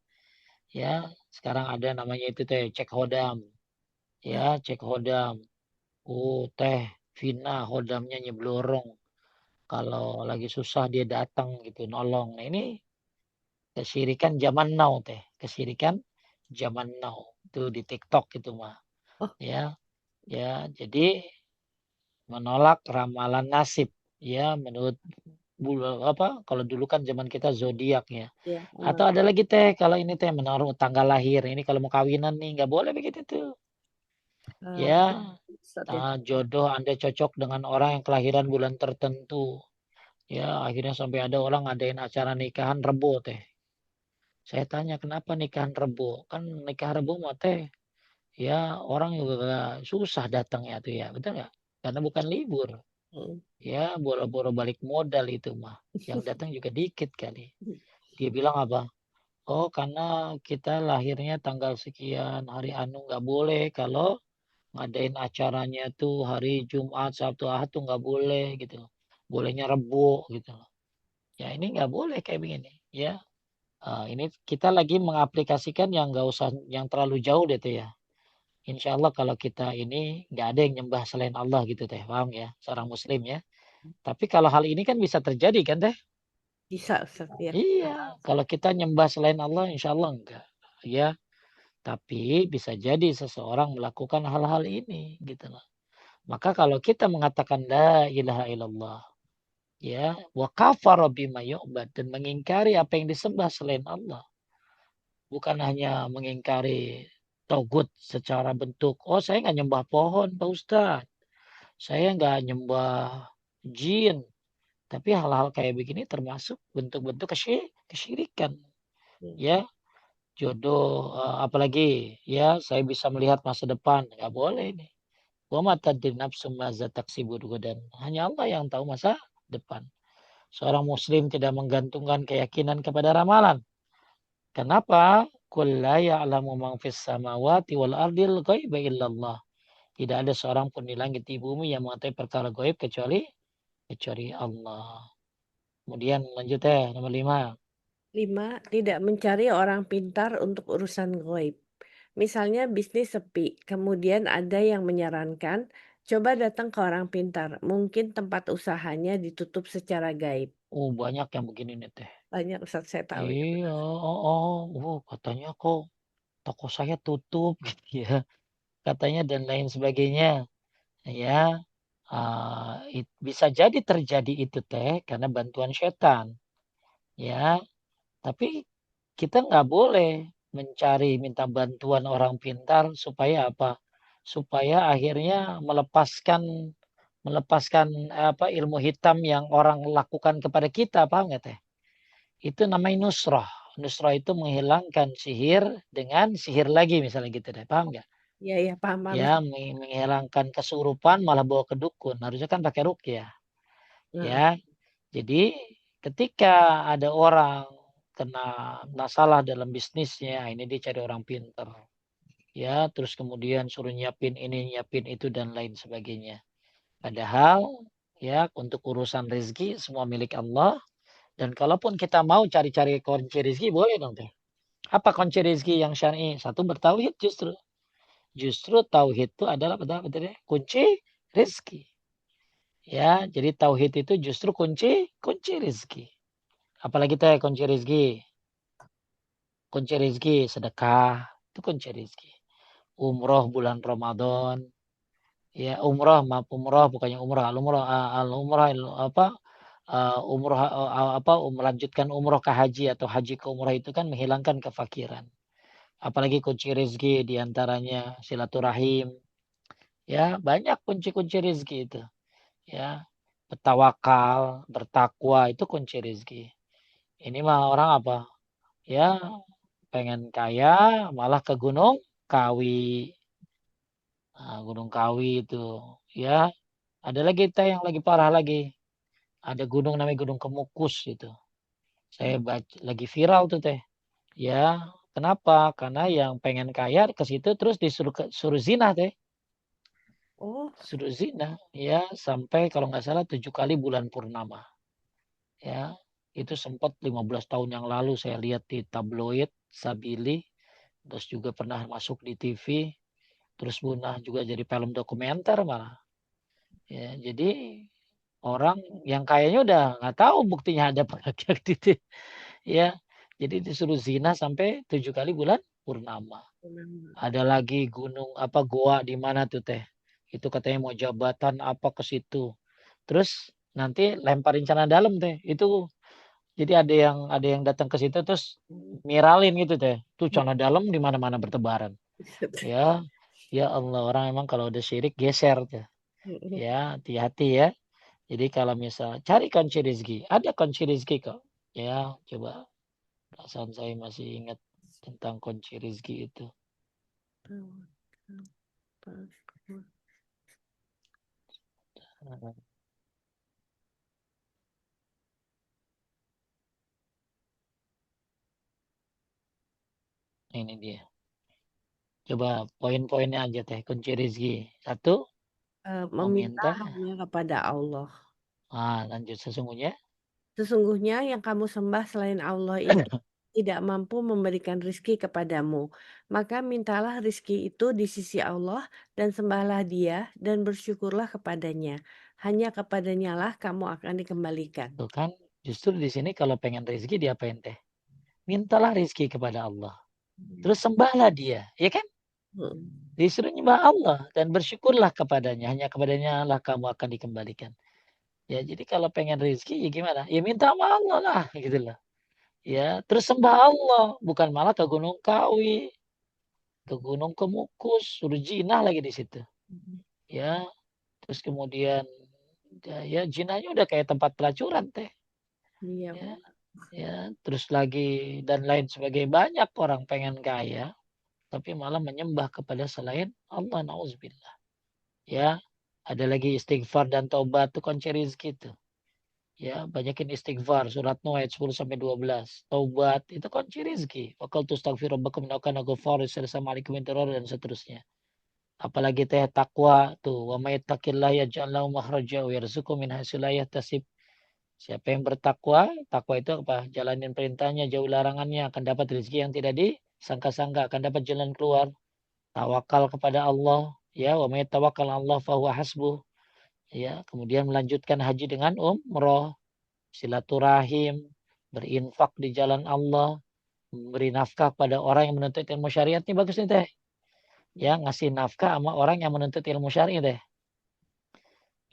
Ya, sekarang ada namanya itu teh cek hodam. Ya, cek hodam. Oh, teh Vina hodamnya nyeblorong. Kalau lagi susah dia datang gitu nolong. Nah, ini kesyirikan zaman now teh. Kesyirikan zaman now. Itu di TikTok itu mah. Oh, Ya, ya. Jadi menolak ramalan nasib. Ya, menurut apa kalau dulu kan zaman kita zodiak ya. iya, Atau ada lagi teh kalau ini teh menurut tanggal lahir. Ini kalau mau kawinan nih nggak boleh begitu tuh. eee, Ya, Ustaz ya? jodoh Anda cocok dengan orang yang kelahiran bulan tertentu. Ya, akhirnya sampai ada orang ngadain acara nikahan Rebo teh. Saya tanya kenapa nikahan Rebo? Kan nikah Rebo mah teh, ya orang juga susah datangnya tuh ya, betul nggak? Karena bukan libur. Mhm. Ya, boro-boro balik modal itu mah. Yang datang juga dikit kali. Dia bilang apa? Oh, karena kita lahirnya tanggal sekian, hari anu nggak boleh kalau ngadain acaranya tuh hari Jumat, Sabtu, Ahad tuh nggak boleh gitu. Bolehnya Rebo gitu. Ya ini nggak boleh kayak begini. Ya, ini kita lagi mengaplikasikan yang nggak usah yang terlalu jauh deh tuh ya. Insya Allah kalau kita ini nggak ada yang nyembah selain Allah gitu teh, paham ya? Seorang Muslim ya. Tapi kalau hal ini kan bisa terjadi kan teh? Bisa Ustaz ya. Iya, kalau kita nyembah selain Allah, insya Allah enggak. Ya, tapi bisa jadi seseorang melakukan hal-hal ini gitu loh. Maka kalau kita mengatakan la ilaha illallah, ya, wa kafara bima yu'bad dan mengingkari apa yang disembah selain Allah, bukan hanya mengingkari togut secara bentuk, oh saya nggak nyembah pohon Pak Ustadz, saya nggak nyembah jin, tapi hal-hal kayak begini termasuk bentuk-bentuk kesyirikan, Mhm. ya. Jodoh, apalagi ya saya bisa melihat masa depan, nggak boleh ini. Wa ma tadri nafsum madza taksibu dan hanya Allah yang tahu masa depan. Seorang muslim tidak menggantungkan keyakinan kepada ramalan. Kenapa? Qul la ya'lamu man fis samawati wal ardil ghaiba illallah. Tidak ada seorang pun di langit di bumi yang mengetahui perkara gaib kecuali Allah. Kemudian lanjut nomor 5. 5, tidak mencari orang pintar untuk urusan gaib. Misalnya bisnis sepi, kemudian ada yang menyarankan, coba datang ke orang pintar, mungkin tempat usahanya ditutup secara gaib. Oh, banyak yang begini nih teh. Banyak Ustaz saya tahu ya. Iya, oh, oh. Katanya kok toko saya tutup gitu ya. Katanya dan lain sebagainya. Ya, bisa jadi terjadi itu teh karena bantuan setan. Ya, tapi kita nggak boleh mencari minta bantuan orang pintar supaya apa? Supaya akhirnya melepaskan apa ilmu hitam yang orang lakukan kepada kita, paham nggak teh? Itu namanya nusrah. Nusrah itu menghilangkan sihir dengan sihir lagi misalnya gitu deh, paham nggak? Iya iya, paham paham. Ya, menghilangkan kesurupan malah bawa ke dukun. Harusnya kan pakai ruqyah. Heeh. Ya, jadi ketika ada orang kena masalah dalam bisnisnya, ini dia cari orang pintar. Ya, terus kemudian suruh nyiapin ini, nyiapin itu dan lain sebagainya. Padahal ya untuk urusan rezeki semua milik Allah. Dan kalaupun kita mau cari-cari kunci rezeki boleh dong teh. Apa kunci rezeki yang syar'i? Satu bertauhid justru. Justru tauhid itu adalah kunci rezeki. Ya, jadi tauhid itu justru kunci kunci rezeki. Apalagi teh kunci rezeki. Kunci rezeki sedekah itu kunci rezeki. Umroh bulan Ramadan. Ya, umroh maaf umroh bukannya umroh. Al umroh al umroh apa umroh apa melanjutkan umroh ke haji atau haji ke umroh itu kan menghilangkan kefakiran. Apalagi kunci rezeki diantaranya silaturahim. Ya, banyak kunci-kunci rezeki itu. Ya, bertawakal, bertakwa itu kunci rezeki. Ini mah orang apa? Ya, pengen kaya malah ke Gunung Kawi. Nah, Gunung Kawi itu. Ya, ada lagi kita yang lagi parah lagi. Ada gunung namanya Gunung Kemukus itu. Saya baca, lagi viral tuh teh. Ya, kenapa? Karena yang pengen kaya ke situ terus disuruh suruh zina teh. Oh, Suruh zina. Ya, sampai kalau nggak salah 7 kali bulan purnama. Ya, itu sempat 15 tahun yang lalu saya lihat di tabloid Sabili, terus juga pernah masuk di TV, terus pernah juga jadi film dokumenter malah. Ya, jadi orang yang kayaknya udah nggak tahu buktinya ada apa gitu. Ya, jadi disuruh zina sampai 7 kali bulan purnama. memang. Ada lagi gunung apa goa di mana tuh teh? Itu katanya mau jabatan apa ke situ. Terus nanti lemparin celana dalam teh. Itu jadi ada yang datang ke situ terus miralin gitu teh. Tuh celana dalam di mana-mana bertebaran. Ya, Ya Allah, orang emang kalau udah syirik geser tuh. Mhm. Ya, hati-hati ya. Jadi kalau misal cari kunci rezeki, ada kunci rezeki kok. Ya, coba perasaan saya masih ingat tentang kunci rezeki itu. Nah, ini dia. Coba poin-poinnya aja teh kunci rezeki. Satu, Meminta meminta. hanya kepada Allah. Lanjut sesungguhnya. Sesungguhnya yang kamu sembah selain Allah itu tidak mampu memberikan rizki kepadamu. Maka mintalah rizki itu di sisi Allah dan sembahlah Dia dan bersyukurlah kepadanya. Hanya kepadanya lah kamu akan dikembalikan. Tuh kan, justru di sini kalau pengen rezeki diapain teh? Mintalah rezeki kepada Allah. Terus sembahlah dia, ya kan? Mm. Disuruh nyembah Allah dan bersyukurlah kepadanya. Hanya kepadanya lah kamu akan dikembalikan. Ya, jadi kalau pengen rezeki ya gimana? Ya minta sama Allah lah, gitu loh. Ya, terus sembah Allah, bukan malah ke Gunung Kawi, ke Gunung Kemukus, suruh jinah lagi di situ. Ya, terus kemudian ya jinahnya udah kayak tempat pelacuran teh. Iya, Ya, ya, terus lagi dan lain sebagainya. Banyak orang pengen kaya, tapi malah menyembah kepada selain Allah. Nauzubillah. Ya, ada lagi istighfar dan taubat itu kunci rezeki itu. Ya, banyakin istighfar. Surat Nuh ayat 10 sampai 12. Taubat itu kunci rezeki. Wakal tustaghfiru rabbakum innahu kana ghaffaran sama alaikum dan seterusnya. Apalagi teh takwa tuh, wa may yattaqillaha yaj'al lahu makhraja wa yarzuqhu min haitsu la yahtasib. Siapa yang bertakwa, takwa itu apa? Jalanin perintahnya, jauh larangannya, akan dapat rezeki yang tidak disangka-sangka, akan dapat jalan keluar. Tawakal kepada Allah, ya, wa may tawakkal Allah fahuwa hasbuh. Ya, kemudian melanjutkan haji dengan umroh, silaturahim, berinfak di jalan Allah, memberi nafkah pada orang yang menuntut ilmu syariat ini bagus nih teh. Ya, ngasih nafkah sama orang yang menuntut ilmu syariat teh.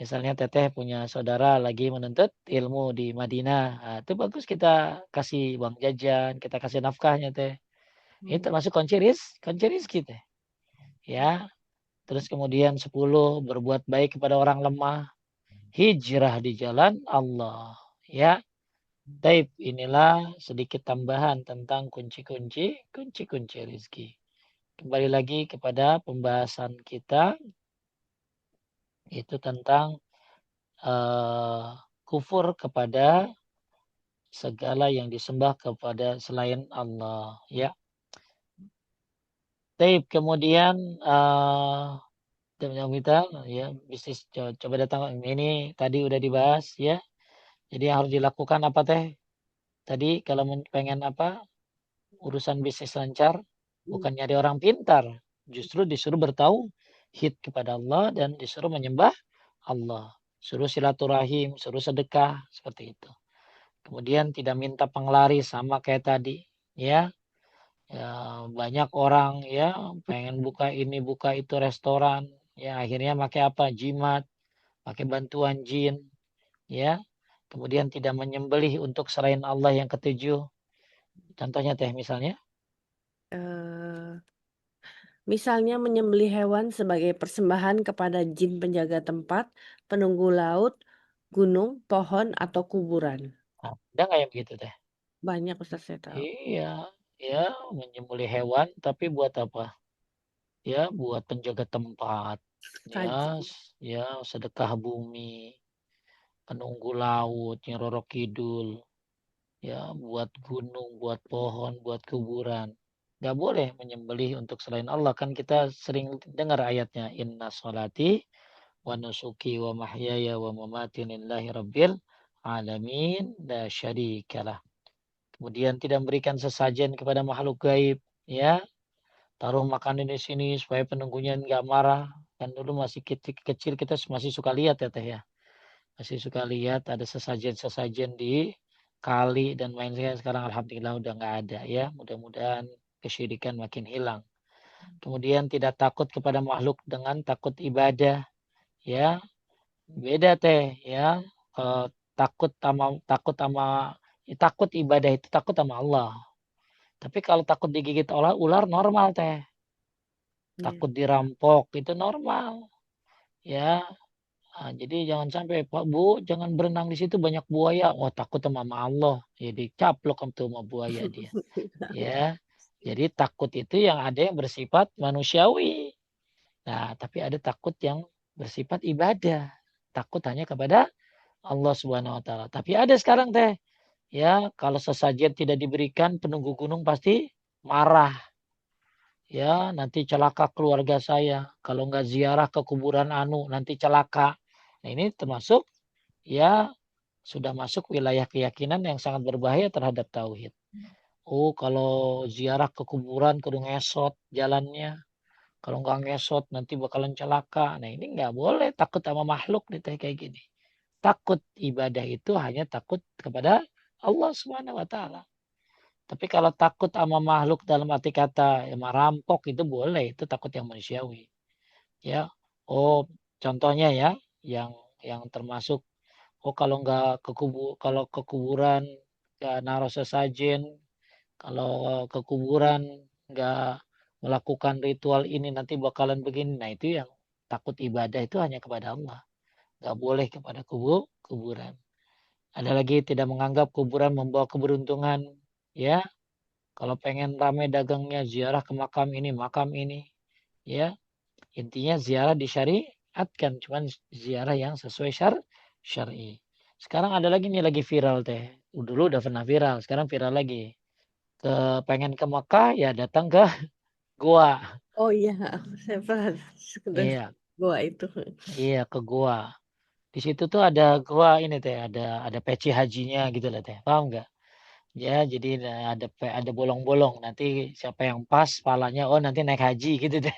Misalnya Teteh punya saudara lagi menuntut ilmu di Madinah. Nah, itu bagus kita kasih uang jajan, kita kasih nafkahnya Teh. Ini mm, termasuk kunci rizki Teh. Ya, terus kemudian 10 berbuat baik kepada orang lemah. Hijrah di jalan Allah. Ya, taib inilah sedikit tambahan tentang kunci-kunci rizki. Kembali lagi kepada pembahasan kita, itu tentang uh, kufur kepada segala yang disembah kepada selain Allah. Ya, taib kemudian kita ya bisnis coba datang ini tadi udah dibahas ya. Jadi yang harus dilakukan apa teh? Tadi kalau pengen apa urusan bisnis lancar, mm. bukan nyari orang pintar, justru disuruh bertauhid kepada Allah dan disuruh menyembah Allah. Suruh silaturahim, suruh sedekah seperti itu. Kemudian tidak minta penglaris sama kayak tadi, ya. Ya, banyak orang ya pengen buka ini buka itu restoran, ya akhirnya pakai apa? Jimat, pakai bantuan jin, ya. Kemudian tidak menyembelih untuk selain Allah yang ketujuh. Contohnya teh misalnya, Eh, Misalnya menyembelih hewan sebagai persembahan kepada jin penjaga tempat, penunggu laut, gunung, pohon, atau kuburan. ada nggak yang begitu teh? Banyak Ustaz saya tahu. Iya, ya menyembelih hewan, tapi buat apa? Ya buat penjaga tempat, ya, Kaji. ya sedekah bumi, penunggu laut, yang Roro Kidul. Ya buat gunung, buat pohon, buat kuburan. Gak boleh menyembelih untuk selain Allah. Kan kita sering dengar ayatnya. Inna salati wa nusuki wa mahyaya wa mamati lillahi rabbil alamin la syarikalah. Kemudian tidak memberikan sesajen kepada makhluk gaib. Ya, taruh makanan di sini supaya penunggunya nggak marah. Kan dulu masih kecil kita masih suka lihat ya teh ya. Masih suka lihat ada sesajen-sesajen di kali dan main saya sekarang alhamdulillah udah nggak ada ya. Mudah-mudahan kesyirikan makin hilang. Kemudian tidak takut kepada makhluk dengan takut ibadah ya. Beda teh ya. Kalau takut ibadah itu takut sama Allah. Tapi kalau takut digigit oleh ular normal teh. Iya. takut dirampok, itu normal. Ya, jadi jangan sampai, Pak Bu, jangan berenang di situ banyak buaya. Wah, takut sama Allah. Jadi caplok tuh sama buaya dia. Ya, jadi takut itu yang ada yang bersifat manusiawi. Nah, tapi ada takut yang bersifat ibadah. Takut hanya kepada Allah Subhanahu wa taala. Tapi ada sekarang teh, ya, kalau sesajen tidak diberikan, penunggu gunung pasti marah. Ya, nanti celaka keluarga saya. Kalau nggak ziarah ke kuburan Anu, nanti celaka. Nah, ini termasuk, ya, sudah masuk wilayah keyakinan yang sangat berbahaya terhadap tauhid. Oh, kalau ziarah ke kuburan kudu ngesot jalannya. Kalau nggak ngesot nanti bakalan celaka. Nah, ini nggak boleh takut sama makhluk nih teh kayak gini. Takut ibadah itu hanya takut kepada Allah Subhanahu wa taala. Tapi kalau takut sama makhluk dalam arti kata ya merampok itu boleh, itu takut yang manusiawi. Ya. Oh, contohnya ya yang termasuk, oh, kalau ke kuburan nggak naruh sesajen, kalau ke kuburan nggak melakukan ritual ini nanti bakalan begini. Nah, itu yang takut ibadah itu hanya kepada Allah. Nggak boleh kepada kuburan. Ada lagi tidak menganggap kuburan membawa keberuntungan. Ya, kalau pengen rame dagangnya ziarah ke makam ini. Ya, intinya ziarah disyariatkan. Cuman ziarah yang sesuai syar'i. Sekarang ada lagi nih lagi viral teh. Dulu udah pernah viral, sekarang viral lagi. Pengen ke Mekah ya datang ke gua. Oh iya, saya pernah sekedar Iya, gua itu. iya ke gua. Di situ tuh ada gua ini teh, ada peci hajinya gitu lah teh. Paham nggak? Ya, jadi ada bolong-bolong. Nanti siapa yang pas palanya, oh nanti naik haji gitu deh.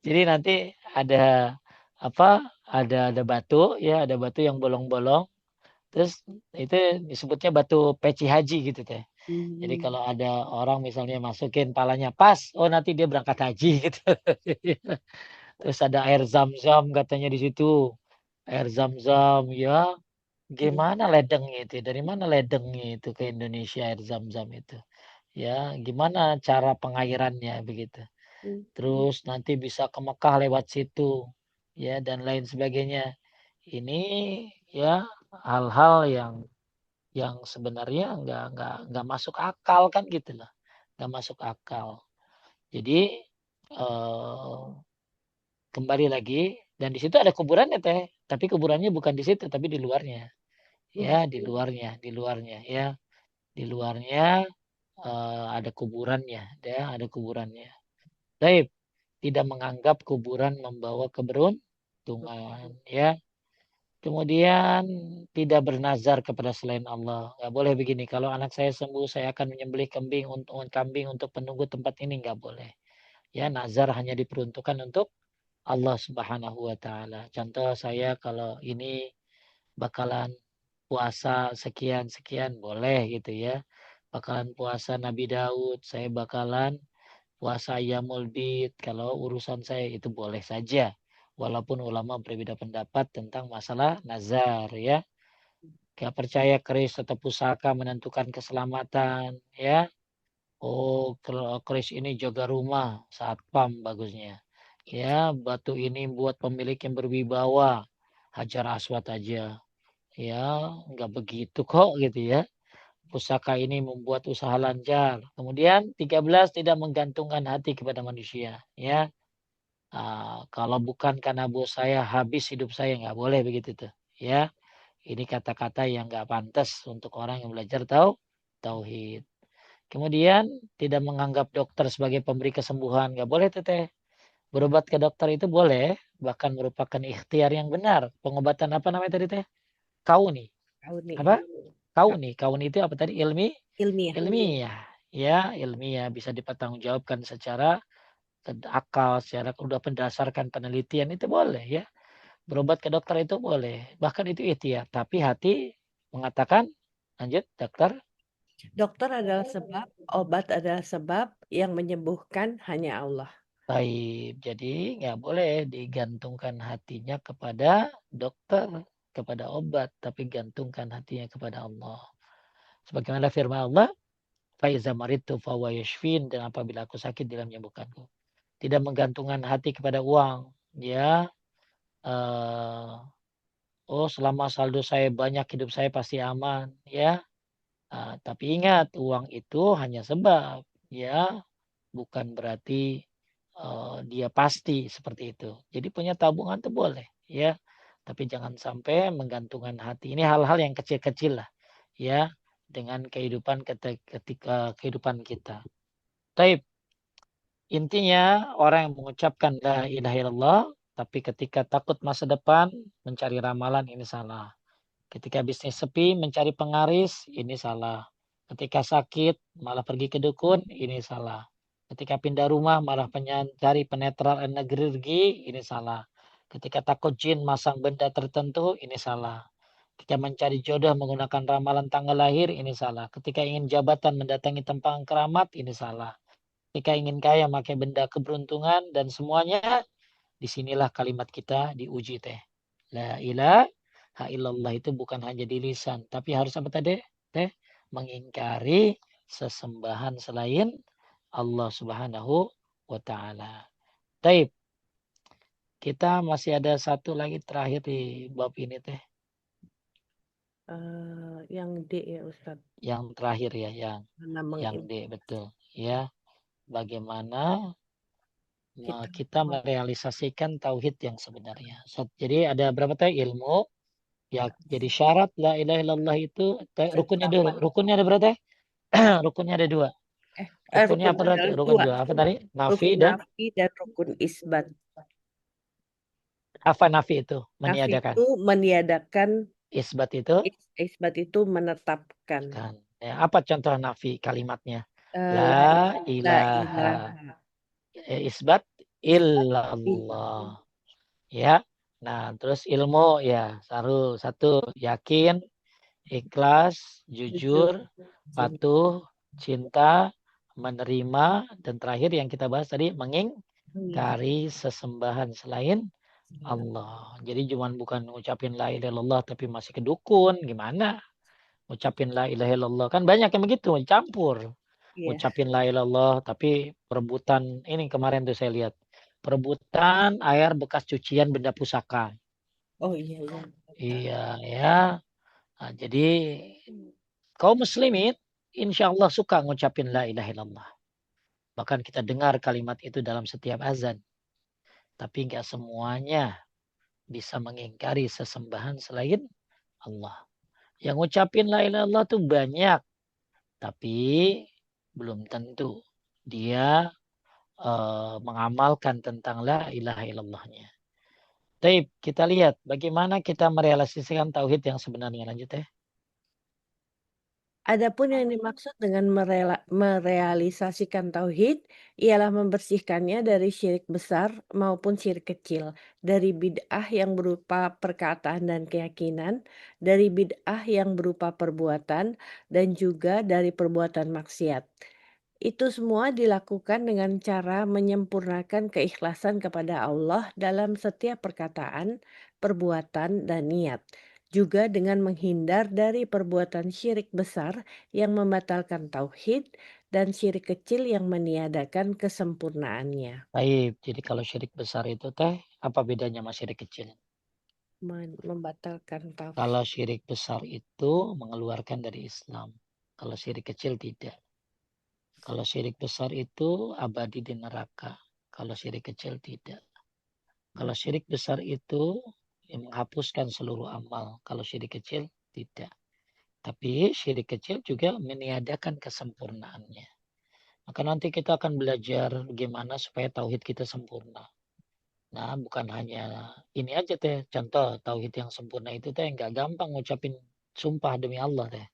Jadi nanti ada apa? Ada batu ya, ada batu yang bolong-bolong. Terus itu disebutnya batu peci haji gitu teh. Jadi Mhm. kalau ada orang misalnya masukin palanya pas, oh nanti dia berangkat haji gitu. Terus ada air zam-zam katanya di situ. Air zam-zam ya. Mhm. Gimana ledengnya itu? Dari mana ledengnya itu ke Indonesia air zam-zam itu? Ya, gimana cara pengairannya begitu. Mhm. Terus nanti bisa ke Mekah lewat situ. Ya, dan lain sebagainya. Ini ya hal-hal yang sebenarnya nggak masuk akal kan gitu loh. Nggak masuk akal. Jadi eh, kembali lagi dan di situ ada kuburannya teh, tapi kuburannya bukan di situ tapi di luarnya. Mhm. Ya, di luarnya ya. Di luarnya ada kuburannya, ya, ada kuburannya. Baik, tidak menganggap kuburan membawa keberuntungan, ya. Kemudian tidak bernazar kepada selain Allah. Nggak boleh begini. Kalau anak saya sembuh, saya akan menyembelih kambing untuk penunggu tempat ini. Nggak boleh. Ya, nazar hanya diperuntukkan untuk Allah Subhanahu wa taala. Contoh saya kalau ini bakalan puasa sekian sekian boleh gitu ya. Bakalan puasa Nabi Daud, saya bakalan puasa Ayyamul Bid. Kalau urusan saya itu boleh saja. Walaupun ulama berbeda pendapat tentang masalah nazar ya. Gak percaya keris atau pusaka menentukan keselamatan ya. Oh, kalau keris ini jaga rumah saat pam bagusnya. Ya, batu ini buat pemilik yang berwibawa. Hajar Aswad aja. Ya, nggak begitu kok gitu ya. Pusaka ini membuat usaha lancar. Kemudian 13 tidak menggantungkan hati kepada manusia. Ya, kalau bukan karena bos saya habis hidup saya nggak boleh begitu tuh. Ya, ini kata-kata yang nggak pantas untuk orang yang belajar tauhid. Kemudian tidak menganggap dokter sebagai pemberi kesembuhan. Nggak boleh tuh teh. Berobat ke dokter itu boleh, bahkan merupakan ikhtiar yang benar. Pengobatan apa namanya tadi teh? Kau nih. Tahu nih. Apa? Kauni. Kauni itu apa tadi? Ilmiah. Ilmiah. Ya, ilmiah bisa dipertanggungjawabkan secara akal, secara udah berdasarkan penelitian itu boleh ya. Berobat ke dokter itu boleh. Bahkan itu ikhtiar. Tapi hati mengatakan, lanjut dokter. Dokter adalah sebab, obat adalah sebab, yang menyembuhkan hanya Allah. Baik, jadi nggak boleh digantungkan hatinya kepada dokter, kepada obat, tapi gantungkan hatinya kepada Allah. Sebagaimana firman Allah, Faiza maritu fawa yashfin, dan apabila aku sakit dia menyembuhkanku. tidak menggantungkan hati kepada uang. Ya, oh selama saldo saya banyak hidup saya pasti aman. Ya, tapi ingat uang itu hanya sebab. Ya, bukan berarti dia pasti seperti itu. Jadi punya tabungan itu boleh. Ya, tapi jangan sampai menggantungkan hati. Ini hal-hal yang kecil-kecil lah. Ya, dengan kehidupan ketika kehidupan kita. Taib. Intinya orang yang mengucapkan la ilaha illallah tapi ketika takut masa depan mencari ramalan ini salah. Ketika bisnis sepi mencari pengaris ini salah. Ketika sakit malah pergi ke dukun ini salah. Ketika pindah rumah malah mencari penetral energi ini salah. Ketika takut jin masang benda tertentu ini salah. Ketika mencari jodoh menggunakan ramalan tanggal lahir ini salah. Ketika ingin jabatan mendatangi tempat keramat ini salah. Ketika ingin kaya pakai benda keberuntungan dan semuanya, disinilah kalimat kita diuji teh. La ilaha illallah itu bukan hanya di lisan, tapi harus apa tadi? Teh mengingkari sesembahan selain Allah Subhanahu wa taala. Taib, kita masih ada satu lagi terakhir di bab ini teh. Yang D ya Ustaz. Yang terakhir ya, Mana yang D betul. Ya, bagaimana kita kita merealisasikan tauhid yang sebenarnya. Jadi ada berapa tadi ilmu? Ya, jadi syarat la ilaha illallah itu rukunnya dulu. penetapan. Rukunnya ada berapa teh? Rukunnya ada dua. Rukunnya Rukun apa tadi? adalah Rukun dua. dua. Apa tadi? Nafi Rukun dan nafi dan rukun isbat. apa nafi itu? Nafi Meniadakan. itu meniadakan, Isbat itu isbat itu menetapkan. kan. Ya, apa contoh nafi kalimatnya? La, La la ilaha. ilaha Isbat isbat illallah. Ya. Nah, terus ilmu ya, satu yakin, ikhlas, jujur, jujur, cinta. patuh, cinta, menerima, dan terakhir yang kita bahas tadi mengingkari sesembahan selain Allah. Jadi cuman bukan ngucapin la ilaha illallah tapi masih ke dukun, gimana? Ngucapin la ilaha illallah kan banyak yang begitu, campur. Iya. Ngucapin la ilaha illallah tapi perebutan ini kemarin tuh saya lihat. Perebutan air bekas cucian benda pusaka. Oh iya iya. Iya ya. Nah, jadi kaum muslimin insya Allah suka ngucapin la ilaha illallah. Bahkan kita dengar kalimat itu dalam setiap azan. Tapi nggak semuanya bisa mengingkari sesembahan selain Allah. Yang ngucapin la ilaha illallah tuh banyak. Tapi belum tentu dia mengamalkan tentang la ilaha illallahnya. Taib, kita lihat bagaimana kita merealisasikan tauhid yang sebenarnya. Lanjut ya. Adapun yang dimaksud dengan merealisasikan tauhid ialah membersihkannya dari syirik besar maupun syirik kecil, dari bid'ah yang berupa perkataan dan keyakinan, dari bid'ah yang berupa perbuatan, dan juga dari perbuatan maksiat. Itu semua dilakukan dengan cara menyempurnakan keikhlasan kepada Allah dalam setiap perkataan, perbuatan, dan niat. Juga dengan menghindar dari perbuatan syirik besar yang membatalkan tauhid dan syirik kecil yang meniadakan kesempurnaannya. Baik, jadi kalau syirik besar itu teh apa bedanya sama syirik kecil? Membatalkan tauhid. Kalau syirik besar itu mengeluarkan dari Islam. Kalau syirik kecil tidak. Kalau syirik besar itu abadi di neraka. Kalau syirik kecil tidak. Kalau syirik besar itu menghapuskan seluruh amal. Kalau syirik kecil tidak. Tapi syirik kecil juga meniadakan kesempurnaannya. Maka nanti kita akan belajar bagaimana supaya tauhid kita sempurna. Nah, bukan hanya ini aja teh. Contoh tauhid yang sempurna itu teh nggak gampang ngucapin sumpah demi Allah teh.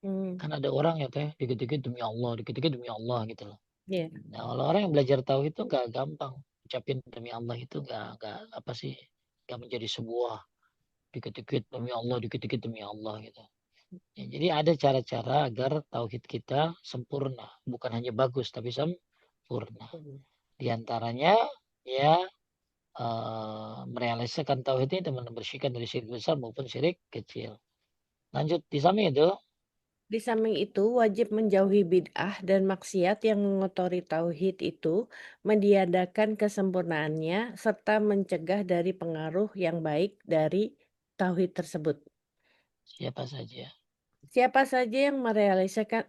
Hmm, Kan ada orang ya teh dikit-dikit demi Allah, dikit-dikit demi Allah gitu loh. ya. Nah, kalau orang yang belajar tauhid itu nggak gampang. Ucapin demi Allah itu nggak apa sih, nggak menjadi sebuah dikit-dikit demi Allah, dikit-dikit demi Allah gitu. Ya, jadi ada cara-cara agar tauhid kita sempurna, bukan hanya bagus tapi sempurna. Di antaranya ya merealisasikan tauhid ini dan membersihkan dari syirik besar maupun syirik kecil. Lanjut di samping itu Di samping itu, wajib menjauhi bid'ah dan maksiat yang mengotori tauhid itu, meniadakan kesempurnaannya, serta mencegah dari pengaruh yang baik dari tauhid tersebut. Siapa saja? Siapa saja yang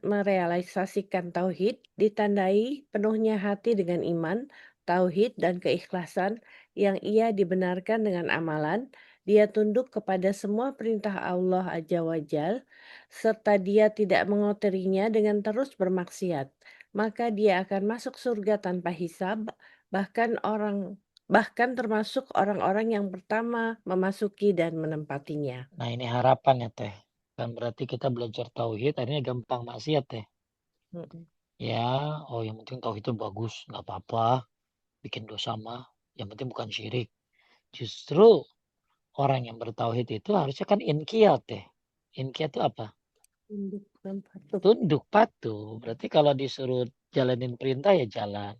merealisasikan tauhid ditandai penuhnya hati dengan iman, tauhid dan keikhlasan yang ia dibenarkan dengan amalan, dia tunduk kepada semua perintah Allah Azza wa Jal, serta dia tidak mengotorinya dengan terus bermaksiat. Maka dia akan masuk surga tanpa hisab, bahkan termasuk orang-orang yang pertama memasuki dan menempatinya. Nah ini harapan ya teh. Kan berarti kita belajar tauhid, akhirnya gampang maksiat teh. Mm-mm. Ya, oh yang penting tauhid itu bagus, nggak apa-apa. Bikin dosa mah, yang penting bukan syirik. Justru orang yang bertauhid itu harusnya kan inqiyat teh. Inqiyat itu apa? Tunduk dan patuh. Tunduk, patuh. Berarti kalau disuruh jalanin perintah ya jalan.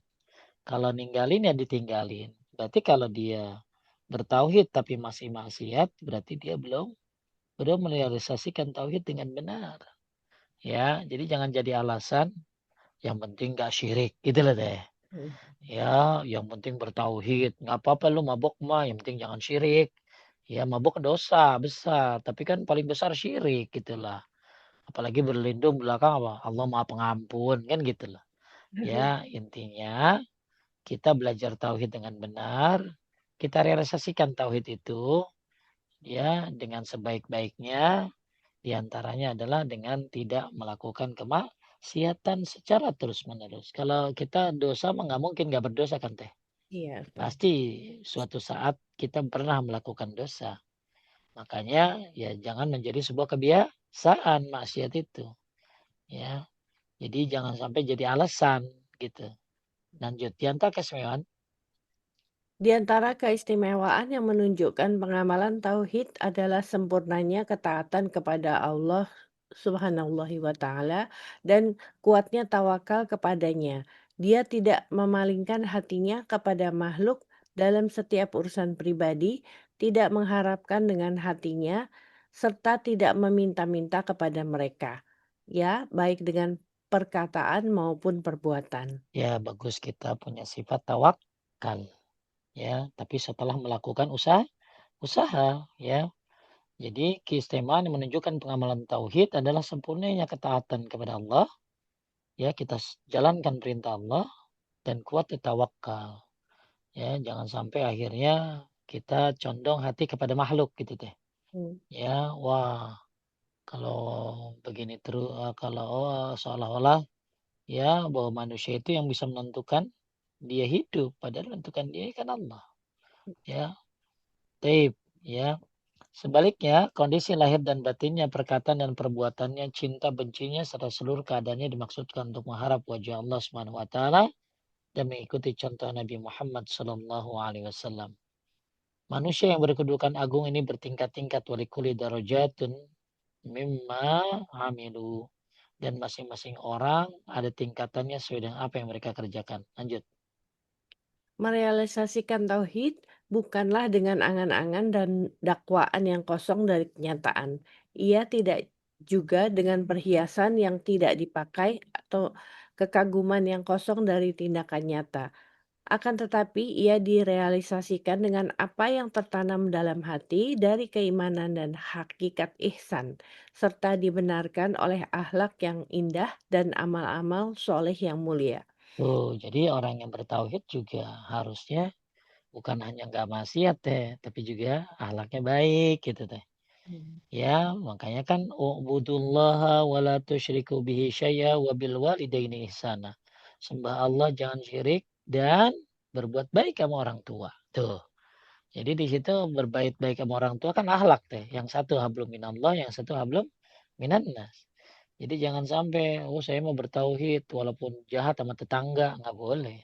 Kalau ninggalin ya ditinggalin. Berarti kalau dia bertauhid tapi masih maksiat, berarti dia belum belum merealisasikan tauhid dengan benar. Ya, jadi jangan jadi alasan yang penting gak syirik gitu loh deh. Mm. Ya, yang penting bertauhid. Nggak apa-apa lu mabok mah, yang penting jangan syirik. Ya, mabok dosa besar, tapi kan paling besar syirik gitulah. Apalagi berlindung belakang apa? Allah Maha Pengampun kan gitu loh. Ya, intinya kita belajar tauhid dengan benar, kita realisasikan tauhid itu ya dengan sebaik-baiknya, di antaranya adalah dengan tidak melakukan kemaksiatan secara terus-menerus. Kalau kita dosa mah nggak mungkin nggak berdosa kan teh. Iya, betul. Pasti suatu saat kita pernah melakukan dosa. Makanya ya jangan menjadi sebuah kebiasaan maksiat itu. Ya, jadi jangan sampai jadi alasan gitu. Lanjut, di antara kesemewaan. Di antara keistimewaan yang menunjukkan pengamalan tauhid adalah sempurnanya ketaatan kepada Allah Subhanallahi wa taala dan kuatnya tawakal kepadanya. Dia tidak memalingkan hatinya kepada makhluk dalam setiap urusan pribadi, tidak mengharapkan dengan hatinya, serta tidak meminta-minta kepada mereka. Ya, baik dengan perkataan maupun perbuatan. Ya bagus kita punya sifat tawakal. Ya, tapi setelah melakukan usaha ya. Jadi keistimewaan yang menunjukkan pengamalan tauhid adalah sempurnanya ketaatan kepada Allah. Ya, kita jalankan perintah Allah dan kuat tawakal. Ya, jangan sampai akhirnya kita condong hati kepada makhluk gitu deh. Hmm. Ya, wah kalau begini terus kalau seolah-olah ya bahwa manusia itu yang bisa menentukan dia hidup padahal menentukan dia kan Allah. Ya, taib ya. Sebaliknya, kondisi lahir dan batinnya, perkataan dan perbuatannya, cinta bencinya, serta seluruh keadaannya dimaksudkan untuk mengharap wajah Allah Subhanahu wa taala dan mengikuti contoh Nabi Muhammad sallallahu alaihi wasallam. Manusia yang berkedudukan agung ini bertingkat-tingkat walikuli darajatun mimma amilu. Dan masing-masing orang ada tingkatannya sesuai dengan apa yang mereka kerjakan. Lanjut. Merealisasikan tauhid bukanlah dengan angan-angan dan dakwaan yang kosong dari kenyataan. Ia tidak juga dengan perhiasan yang tidak dipakai atau kekaguman yang kosong dari tindakan nyata. Akan tetapi ia direalisasikan dengan apa yang tertanam dalam hati dari keimanan dan hakikat ihsan, serta dibenarkan oleh akhlak yang indah dan amal-amal soleh yang mulia. Tuh, jadi orang yang bertauhid juga harusnya bukan hanya nggak maksiat teh, tapi juga akhlaknya baik gitu teh. Hmm. Ya, makanya kan ubudullaha wa la tusyriku bihi syai'a wa bil walidaini ihsana. Sembah Allah jangan syirik dan berbuat baik sama orang tua. Tuh. Jadi di situ berbaik baik sama orang tua kan akhlak teh. Yang satu hablum minallah, yang satu hablum minannas. Jadi jangan sampai oh saya mau bertauhid walaupun jahat sama tetangga, nggak boleh.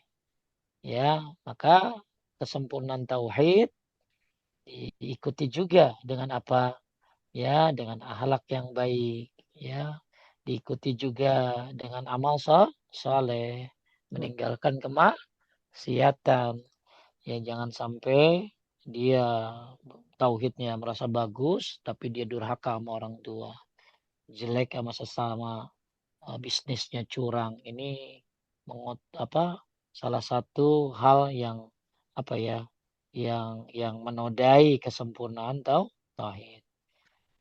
Ya, maka kesempurnaan tauhid diikuti juga dengan apa? Ya, dengan akhlak yang baik, ya. Diikuti juga dengan amal soleh, meninggalkan kemaksiatan. Ya, jangan sampai dia tauhidnya merasa bagus, tapi dia durhaka sama orang tua. jelek sama sesama, bisnisnya curang. Ini salah satu hal yang apa ya, yang menodai kesempurnaan tauhid.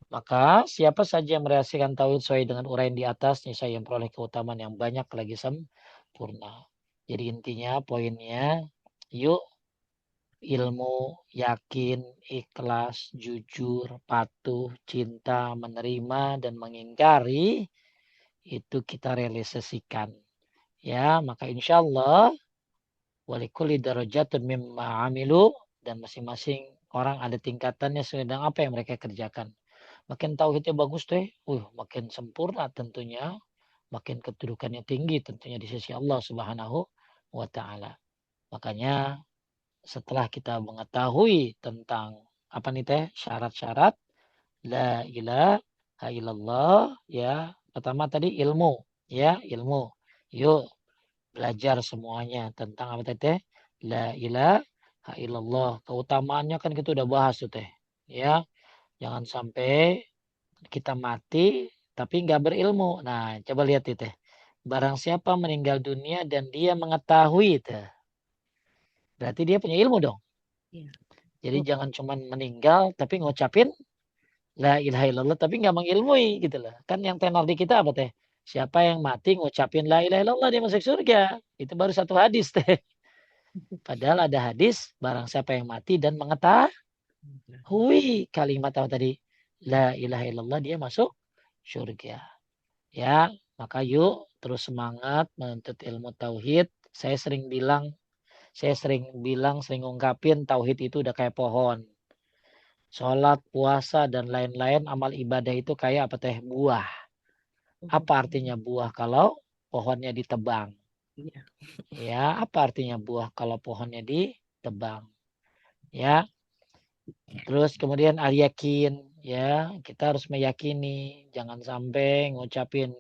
Maka siapa saja yang merahasiakan tauhid sesuai dengan uraian di atas, niscaya yang memperoleh keutamaan yang banyak lagi sempurna. Jadi intinya poinnya, yuk ilmu, yakin, ikhlas, jujur, patuh, cinta, menerima, dan mengingkari, itu kita realisasikan. Ya, maka insya Allah, walikuli darajatun mimma amilu, dan masing-masing orang ada tingkatannya sesuai dengan apa yang mereka kerjakan. Makin tauhidnya bagus deh, makin sempurna tentunya, makin kedudukannya tinggi tentunya di sisi Allah Subhanahu wa taala. Makanya setelah kita mengetahui tentang apa nih teh syarat-syarat la ilaha illallah, ya. Pertama tadi ilmu, ya, ilmu. Yuk belajar semuanya tentang apa teh la ilaha illallah. Keutamaannya kan kita udah bahas tuh teh. Ya, jangan sampai kita mati tapi nggak berilmu. Nah, coba lihat itu teh. Barang siapa meninggal dunia dan dia mengetahui itu, berarti dia punya ilmu dong. Iya. Jadi jangan cuma meninggal tapi ngucapin la ilaha illallah tapi nggak mengilmui gitu loh. Kan yang tenor di kita apa teh? Siapa yang mati ngucapin la ilaha illallah dia masuk surga. Itu baru satu hadis teh. Padahal ada hadis barang siapa yang mati dan mengetahui kalimat apa tadi? La ilaha illallah dia masuk surga. Ya, maka yuk terus semangat menuntut ilmu tauhid. Sering ungkapin tauhid itu udah kayak pohon. Sholat, puasa, dan lain-lain amal ibadah itu kayak apa teh? Buah. Apa artinya buah kalau pohonnya ditebang? Iya. Ya, apa artinya buah kalau pohonnya ditebang? Ya, terus kemudian al yakin, ya, kita harus meyakini, jangan sampai ngucapin.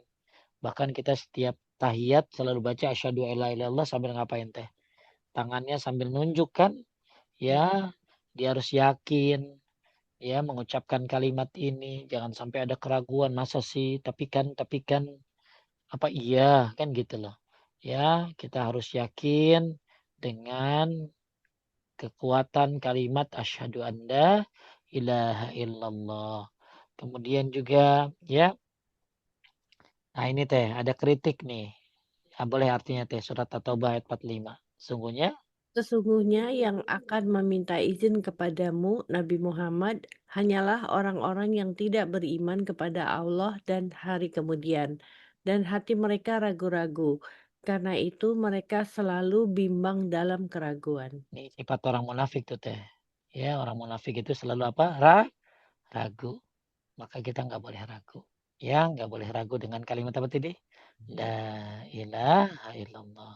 Bahkan kita setiap tahiyat selalu baca asyhadu alla ilaha illallah sambil ngapain teh? Tangannya sambil nunjuk kan? Ya, dia harus yakin, ya, mengucapkan kalimat ini. Jangan sampai ada keraguan, masa sih? Tapi kan, apa iya kan gitu loh. Ya, kita harus yakin dengan kekuatan kalimat asyhadu anda ilaha illallah. Kemudian juga ya, nah ini teh ada kritik nih. Boleh artinya teh surat At-Taubah ayat 45. Sungguhnya Sesungguhnya yang akan meminta izin kepadamu, Nabi Muhammad, hanyalah orang-orang yang tidak beriman kepada Allah dan hari kemudian, dan hati mereka ragu-ragu. Karena itu mereka selalu bimbang dalam keraguan. ini sifat orang munafik tuh teh. Ya, orang munafik itu selalu apa? Ragu. Maka kita nggak boleh ragu. Ya, nggak boleh ragu dengan kalimat apa tadi? La ilaha illallah.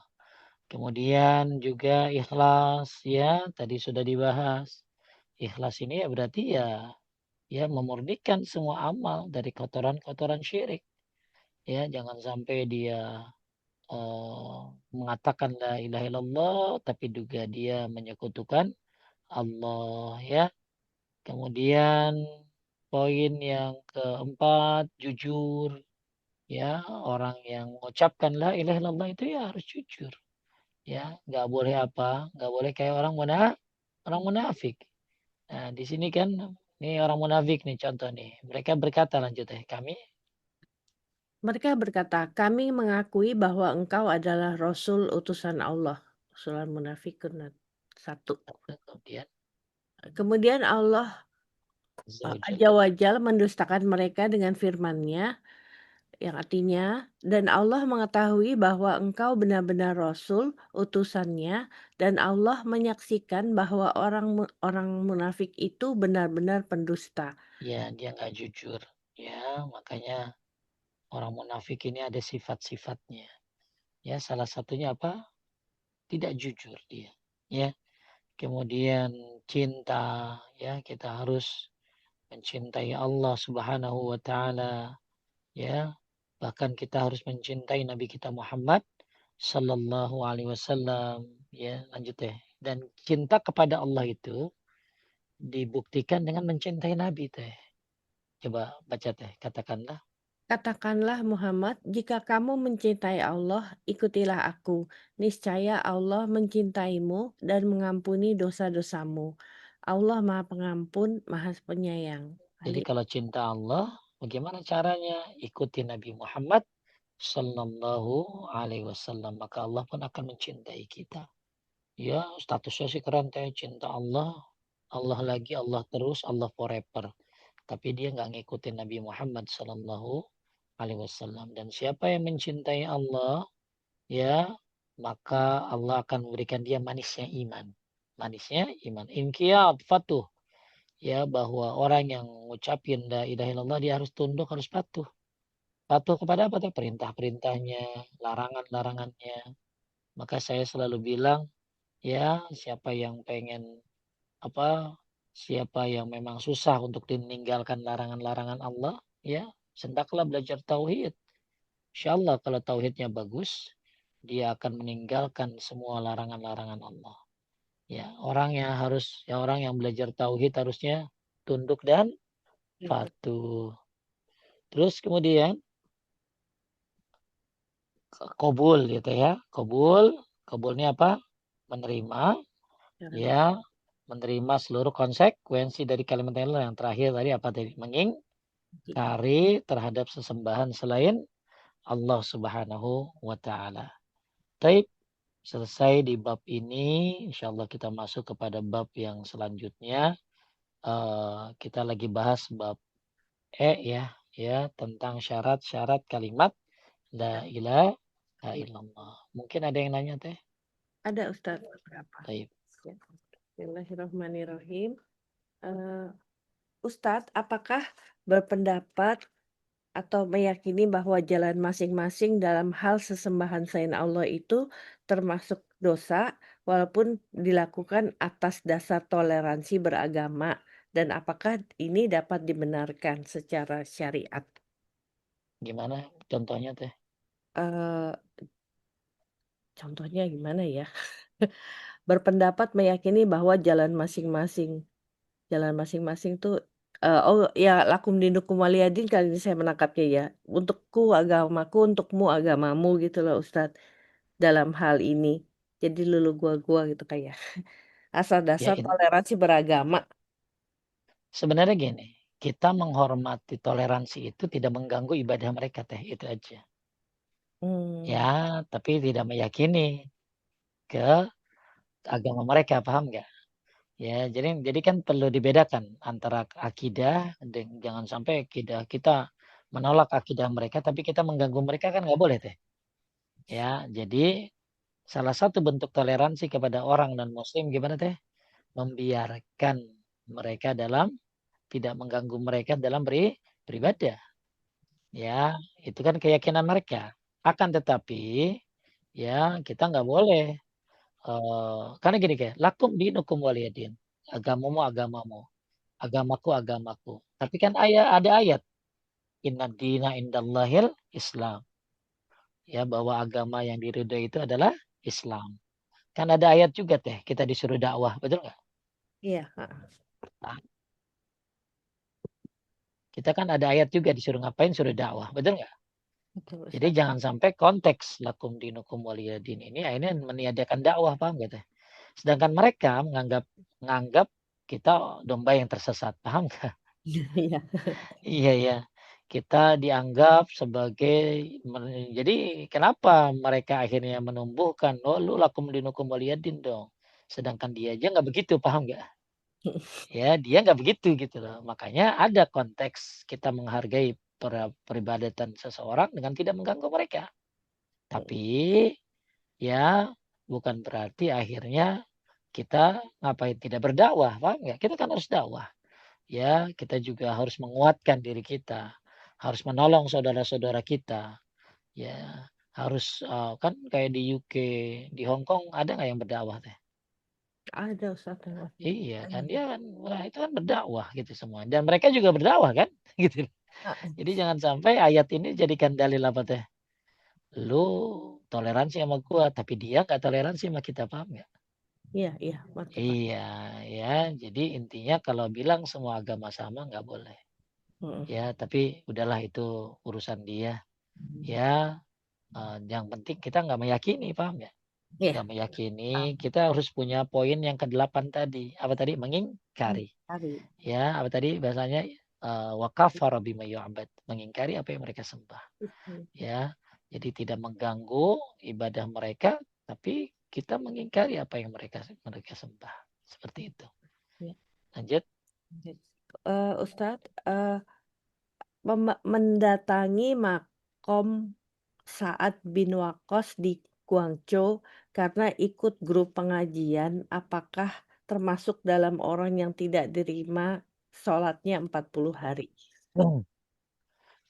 Kemudian juga ikhlas, ya, tadi sudah dibahas. Ikhlas ini ya berarti ya memurnikan semua amal dari kotoran-kotoran syirik. Ya, jangan sampai dia eh, mengatakan la ilaha illallah tapi juga dia menyekutukan Allah, ya. Kemudian poin yang keempat, jujur. Ya, orang yang mengucapkan la ilaha illallah itu ya harus jujur. Ya, nggak boleh apa? Nggak boleh kayak orang munafik. Nah, di sini kan ini orang munafik nih contoh nih. Mereka berkata lanjut kami Mereka berkata, kami mengakui bahwa engkau adalah Rasul utusan Allah. Surah Munafikun 1. kemudian Kemudian Allah zaujal Azza wa Jal mendustakan mereka dengan firman-Nya yang artinya, dan Allah mengetahui bahwa engkau benar-benar Rasul, utusannya, dan Allah menyaksikan bahwa orang munafik itu benar-benar pendusta. ya dia nggak jujur. Ya, makanya orang munafik ini ada sifat-sifatnya. Ya, salah satunya apa? Tidak jujur dia. Ya, kemudian cinta, ya, kita harus mencintai Allah Subhanahu wa taala, ya. Bahkan kita harus mencintai Nabi kita Muhammad sallallahu alaihi wasallam, ya. Lanjut ya. Dan cinta kepada Allah itu dibuktikan dengan mencintai Nabi teh. Coba baca teh, katakanlah. Katakanlah Muhammad, jika kamu mencintai Allah, ikutilah aku. Niscaya Allah mencintaimu dan mengampuni dosa-dosamu. Allah Maha Pengampun, Maha Penyayang. Jadi kalau cinta Allah, bagaimana caranya? Ikuti Nabi Muhammad Sallallahu Alaihi Wasallam, maka Allah pun akan mencintai kita. Ya, statusnya sih keren teh, cinta Allah, Allah lagi, Allah terus, Allah forever. Tapi dia nggak ngikutin Nabi Muhammad Sallallahu Alaihi Wasallam. Dan siapa yang mencintai Allah, ya, maka Allah akan memberikan dia manisnya iman. Manisnya iman. Inqiyad fatuh. Ya, bahwa orang yang ngucapin la ilaha illallah dia harus tunduk, harus patuh. Patuh kepada apa tuh? Perintah-perintahnya, larangan-larangannya. Maka saya selalu bilang, ya, siapa yang pengen apa, siapa yang memang susah untuk meninggalkan larangan-larangan Allah, ya, hendaklah belajar tauhid. Insyaallah kalau tauhidnya bagus, dia akan meninggalkan semua larangan-larangan Allah. Ya, orang yang belajar tauhid harusnya tunduk dan patuh. Terus kemudian kobul gitu ya. Kobulnya apa? Menerima, ya, menerima seluruh konsekuensi dari kalimat Allah yang terakhir tadi apa tadi? Mengingkari terhadap sesembahan selain Allah Subhanahu wa taala. Baik, selesai di bab ini, insyaallah kita masuk kepada bab yang selanjutnya. Kita lagi bahas bab ya, ya tentang syarat-syarat kalimat la ilaha illallah. Mungkin ada yang nanya teh? Ada Ustaz berapa? Baik. Ya. Bismillahirrahmanirrahim. Eh, Ustadz, apakah berpendapat atau meyakini bahwa jalan masing-masing dalam hal sesembahan selain Allah itu termasuk dosa, walaupun dilakukan atas dasar toleransi beragama, dan apakah ini dapat dibenarkan secara syariat? Gimana contohnya teh? Eh, Contohnya gimana ya? Berpendapat meyakini bahwa jalan masing-masing tuh, oh ya, lakum dinukum waliyadin kali ini saya menangkapnya ya. Untukku agamaku, untukmu agamamu gitu loh Ustadz. Dalam hal ini. Jadi lulu gua gitu kayak. Asal Ya, dasar toleransi beragama. sebenarnya gini, kita menghormati toleransi itu tidak mengganggu ibadah mereka teh, itu aja. Hmm, Ya, tapi tidak meyakini ke agama mereka, paham nggak? Ya, jadi kan perlu dibedakan antara akidah dan jangan sampai akidah kita menolak akidah mereka, tapi kita mengganggu mereka kan nggak boleh teh. Ya, jadi salah satu bentuk toleransi kepada orang non Muslim gimana teh? Membiarkan mereka dalam tidak mengganggu mereka dalam beribadah. Ya, itu kan keyakinan mereka. Akan tetapi, ya kita nggak boleh. Karena gini kayak, lakum dinukum waliyadin. Agamamu agamamu. Agamaku agamaku. Tapi kan ada ayat. Inna dina indallahil Islam. Ya, bahwa agama yang diridhoi itu adalah Islam. Kan ada ayat juga teh, kita disuruh dakwah. Betul nggak? iya, ha, Nah, kita kan ada ayat juga disuruh ngapain, suruh dakwah. Betul nggak? betul Jadi Ustaz. jangan sampai konteks lakum dinukum waliyadin ini akhirnya meniadakan dakwah, paham gitu. Sedangkan mereka menganggap kita domba yang tersesat, paham nggak? Iya. Iya ya, kita dianggap sebagai jadi kenapa mereka akhirnya menumbuhkan oh lu lakum dinukum waliyadin dong. Sedangkan dia aja nggak begitu, paham nggak? Ya dia nggak begitu gitu loh. Makanya ada konteks kita menghargai peribadatan seseorang dengan tidak mengganggu mereka. Tapi ya bukan berarti akhirnya kita ngapain tidak berdakwah, paham nggak? Kita kan harus dakwah. Ya, kita juga harus menguatkan diri kita, harus menolong saudara-saudara kita. Ya, harus kan kayak di UK, di Hong Kong ada nggak yang berdakwah teh? Ada Ustaz yang masih. Iya kan, dia kan, wah itu kan berdakwah gitu semua. Dan mereka juga berdakwah kan, gitu. Ah, Jadi jangan sampai ayat ini jadikan dalil apa teh? Lu toleransi sama gua, tapi dia nggak toleransi sama kita, paham nggak? iya, iya, mantap Pak. Iya, ya. Jadi intinya kalau bilang semua agama sama nggak boleh. Mhm. Ya, tapi udahlah itu urusan dia. Ya, yang penting kita nggak meyakini, paham ya? Iya, Nggak meyakini, paham. kita harus punya poin yang ke-8 tadi. Apa tadi? Mengingkari. Cari. Ya, apa tadi bahasanya? Wa kafara bima yu'bad. Mengingkari apa yang mereka sembah. Mhm. Ya, jadi tidak mengganggu ibadah mereka, tapi kita mengingkari apa yang mereka mereka sembah. Seperti itu. Ya. Lanjut. Ustadz, mendatangi makom Sa'ad bin Waqqas di Guangzhou karena ikut grup pengajian, apakah termasuk dalam orang yang tidak diterima sholatnya 40 hari?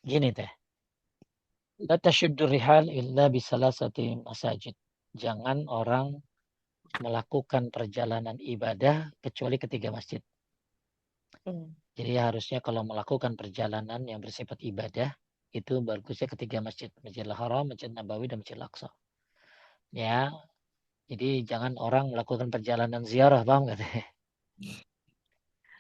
Gini teh. La tashuddu rihal illa bisalasati masajid. Jangan orang melakukan perjalanan ibadah kecuali ketiga masjid. Mmm, Jadi harusnya kalau melakukan perjalanan yang bersifat ibadah, itu bagusnya ketiga masjid. Masjidil Haram, Masjid Nabawi, dan Masjid Al-Aqsa. Ya, jadi jangan orang melakukan perjalanan ziarah, paham nggak?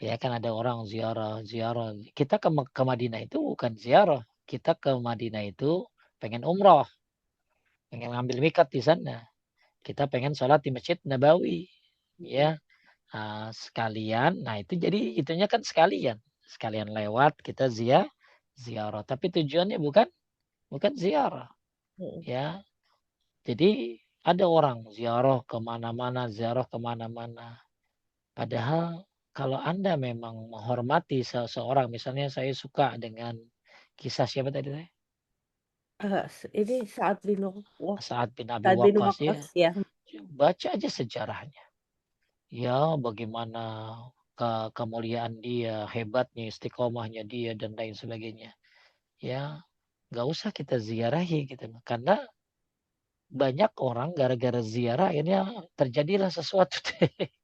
Ya kan ada orang ziarah, ziarah. Kita ke Madinah itu bukan ziarah. Kita ke Madinah itu pengen umroh, pengen ngambil mikat di sana. Kita pengen sholat di Masjid Nabawi. mhm, Ya, sekalian. Nah itu jadi itunya kan sekalian. Sekalian lewat kita ziarah. Tapi tujuannya bukan bukan ziarah. mhm. Ya, jadi ada orang ziarah kemana-mana. Padahal kalau Anda memang menghormati seseorang, misalnya saya suka dengan kisah siapa tadi? Ini Sa'ad bin Abi Sa'ad bin Waqqas ya. Waqqas ya? Baca aja sejarahnya. Ya, bagaimana kemuliaan dia, hebatnya, istiqomahnya dia dan lain sebagainya. Ya, nggak usah kita ziarahi gitu loh. Karena banyak orang gara-gara ziarah akhirnya terjadilah sesuatu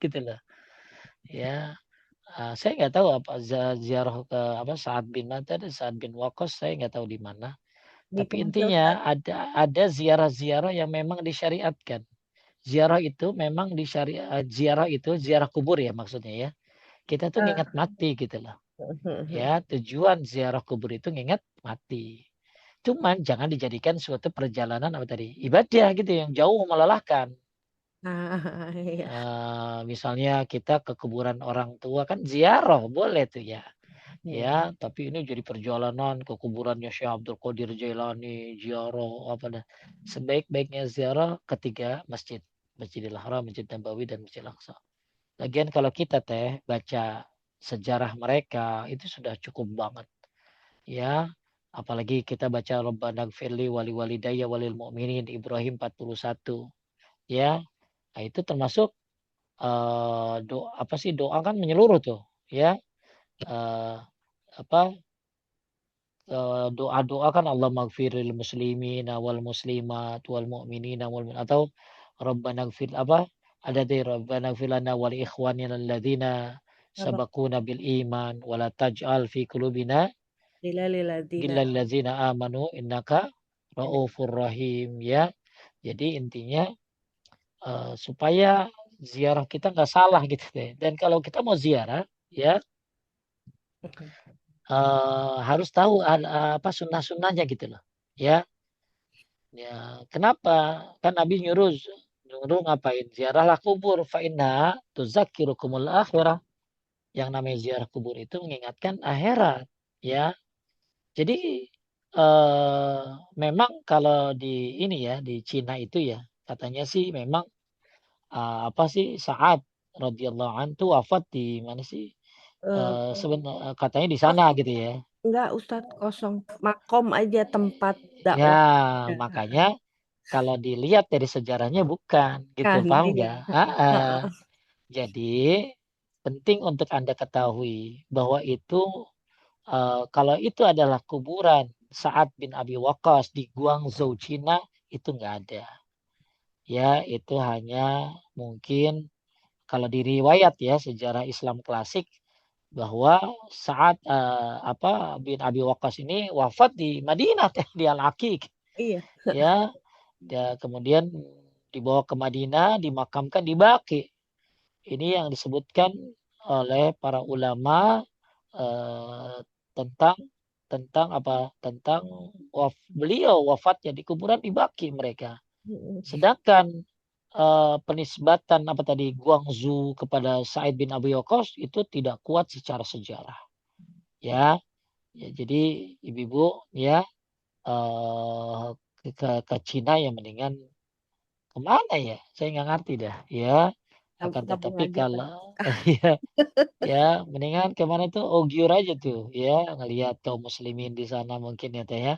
gitu loh. Ya, saya nggak tahu apa ziarah ke apa Sa'ad bin Waqqas saya nggak tahu di mana. Di Tapi Guangzhou intinya Ustaz. ada ziarah-ziarah yang memang disyariatkan. Ziarah itu memang ziarah itu ziarah kubur ya maksudnya ya. Kita tuh Eee, ngingat mati gitu loh. mhm mhm. Ya, tujuan ziarah kubur itu ngingat mati. Cuman jangan dijadikan suatu perjalanan apa tadi? Ibadah gitu yang jauh melelahkan. Ah, iya, Misalnya kita ke kuburan orang tua kan ziarah boleh tuh ya. mhm, Ya, tapi ini jadi perjalanan ke kuburannya Syekh Abdul Qadir Jailani, ziarah apa dah. Sebaik-baiknya ziarah ketiga masjid. Masjidil Haram, Masjid Nabawi, dan Masjid Al-Aqsa. Lagian kalau kita teh baca sejarah mereka itu sudah cukup banget. Ya, apalagi kita baca Rabbana gfirli wali walidayya walil mu'minin Ibrahim 41. Ya, nah itu termasuk doa apa sih doa kan menyeluruh tuh. Ya, eh, apa doa-doa kan Allah maghfiril muslimina wal muslimat wal mu'minina atau Rabbana gfir apa ada di Rabbana gfir lana wal ikhwanina alladzina sabaq sabaquna bil iman wala taj'al fi qulubina lil ladzina ghillal ladzina amanu innaka ini raufur rahim ya. Jadi intinya supaya ziarah kita nggak salah gitu deh. Dan kalau kita mau ziarah ya mhm, harus tahu apa sunnah-sunnahnya gitu loh. Ya, ya, kenapa? Kan Nabi nyuruh nyuruh ngapain? Ziarahlah kubur fa inna tuzakkirukumul akhirah. Yang namanya ziarah kubur itu mengingatkan akhirat, ya. Jadi eh memang kalau di ini ya di Cina itu ya katanya sih memang apa sih Sa'ad radhiyallahu anhu wafat di mana sih? eee, Katanya di sana kosong gitu ya. enggak Ustadz, kosong. Makom aja tempat Ya, dakwah. Ya, makanya kalau dilihat dari sejarahnya bukan gitu, kan, paham iya, nggak? heeh, Jadi penting untuk Anda ketahui bahwa itu kalau itu adalah kuburan Sa'ad bin Abi Waqqas di Guangzhou, Cina, itu nggak ada. Ya, itu hanya mungkin kalau di riwayat ya sejarah Islam klasik bahwa saat apa bin Abi Waqqas ini wafat di Madinah di Al-Aqiq iya, ya. Kemudian dibawa ke Madinah, dimakamkan di Baqi. Ini yang disebutkan oleh para ulama eh, tentang tentang beliau wafatnya di kuburan di Baqi mereka. Mhm. Sedangkan, penisbatan apa tadi, Guangzhou kepada Sa'id bin Abi Waqqas itu tidak kuat secara sejarah, ya. Ya jadi ibu-ibu ya, eee, ke Cina ya mendingan kemana ya? Saya nggak ngerti dah, ya. Akan Kampung tetapi aja kan. kalau iya, ya mendingan kemana tuh, Ugyur aja tuh, ya ngelihat kaum muslimin di sana mungkin ya, Teh, ya.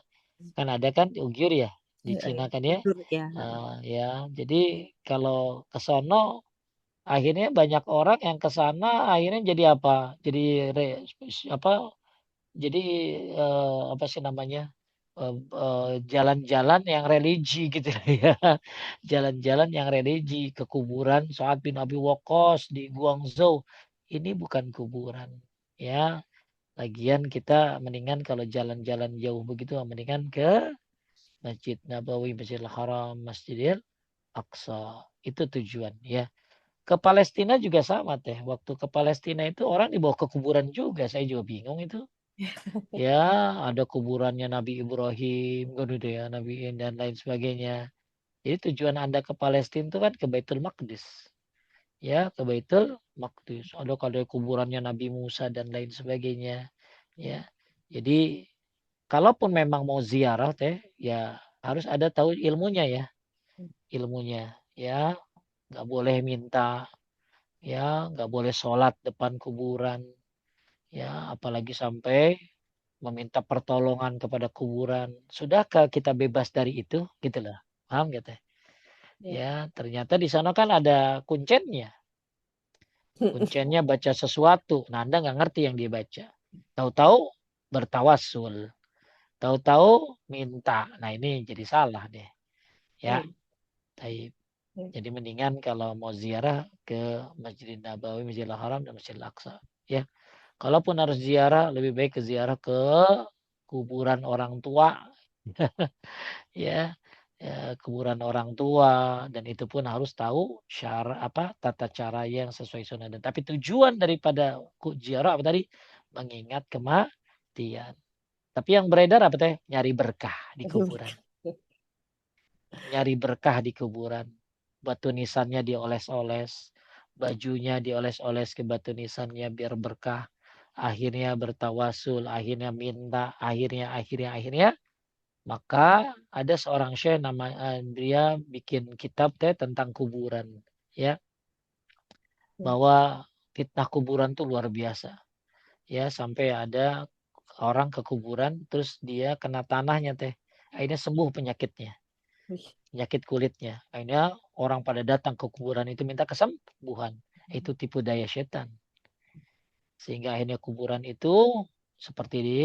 Kan ada kan Ugyur ya, di Heeh, Cina kan ya? betul ya, heeh. Ya jadi kalau ke sono akhirnya banyak orang yang ke sana akhirnya jadi apa, jadi apa, jadi, apa sih namanya, jalan-jalan yang religi gitu ya, jalan-jalan yang religi ke kuburan Sa'ad bin Abi Waqqas di Guangzhou. Ini bukan kuburan, ya. Lagian kita mendingan kalau jalan-jalan jauh begitu mendingan ke Masjid Nabawi, Masjidil Haram, Masjidil Aqsa. Itu tujuan ya. Ke Palestina juga sama Teh, waktu ke Palestina itu orang dibawa ke kuburan juga, saya juga bingung itu. Ya, ada kuburannya Nabi Ibrahim kan itu ya, dan lain sebagainya. Jadi tujuan Anda ke Palestina itu kan ke Baitul Maqdis. Ya, ke Baitul Maqdis. Ada kuburannya Nabi Musa dan lain sebagainya. Ya. Jadi kalaupun memang mau ziarah Teh, ya harus ada tahu ilmunya ya, ilmunya. Ya, nggak boleh minta, ya nggak boleh sholat depan kuburan, ya apalagi sampai meminta pertolongan kepada kuburan. Sudahkah kita bebas dari itu? Gitu loh. Paham nggak Teh? Iya. Ya, ternyata di sana kan ada kuncennya. Kuncennya baca sesuatu. Nah, Anda nggak ngerti yang dia baca. Tahu-tahu bertawasul. Tahu-tahu minta. Nah, ini jadi salah deh. Ya, Mhm, taib. mhm, Jadi mendingan kalau mau ziarah ke Masjidil Nabawi, Masjidil Haram, dan Masjidil Aqsa. Ya, kalaupun harus ziarah, lebih baik ke ziarah ke kuburan orang tua. Ya, kuburan orang tua dan itu pun harus tahu tata cara yang sesuai sunnah dan tapi tujuan daripada ziarah apa tadi? Mengingat kematian. Tapi yang beredar apa Teh? Nyari berkah di kuburan. Nyari berkah di kuburan. Batu nisannya dioles-oles, bajunya dioles-oles ke batu nisannya biar berkah. Akhirnya bertawasul, akhirnya minta, akhirnya maka ada seorang syekh nama dia bikin kitab Teh tentang kuburan ya, mhm, bahwa fitnah kuburan tuh luar biasa. Ya sampai ada orang ke kuburan terus dia kena tanahnya Teh. Akhirnya sembuh penyakitnya, wih, penyakit kulitnya. Akhirnya orang pada datang ke kuburan itu minta kesembuhan. Itu tipu daya setan. Sehingga akhirnya kuburan itu seperti di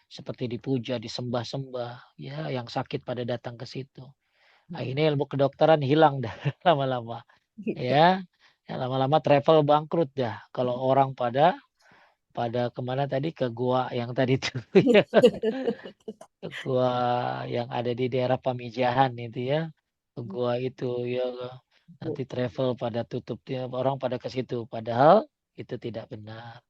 seperti dipuja, disembah-sembah, ya yang sakit pada datang ke situ. mhm. Akhirnya ilmu kedokteran hilang dah lama-lama, ya. Ya lama-lama travel bangkrut dah. Kalau orang pada pada kemana tadi, ke gua yang tadi tuh ya, ke gua yang ada di daerah Pamijahan itu ya, ke gua itu ya, nanti travel pada tutup dia, orang pada ke situ, padahal itu tidak benar.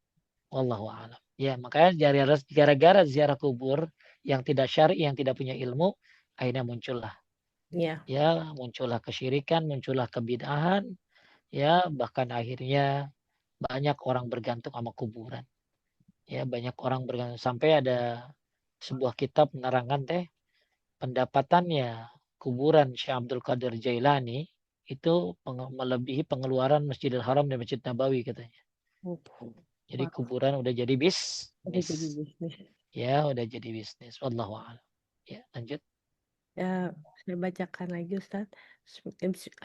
Wallahu a'lam. Ya, makanya gara-gara ziarah kubur yang tidak syar'i, yang tidak punya ilmu, akhirnya muncullah. Iya, Ya, muncullah kesyirikan, muncullah kebid'ahan, ya, bahkan akhirnya banyak orang bergantung sama kuburan. Ya, banyak orang bergantung sampai ada sebuah kitab menerangkan Teh, pendapatannya kuburan Syekh Abdul Qadir Jailani itu melebihi pengeluaran Masjidil Haram dan Masjid Nabawi katanya. Jadi wah, kuburan udah jadi udah bisnis. jadi bisnis. Ya, udah jadi bisnis. Wallahu a'lam. Ya, lanjut. Ya, saya bacakan lagi Ustadz.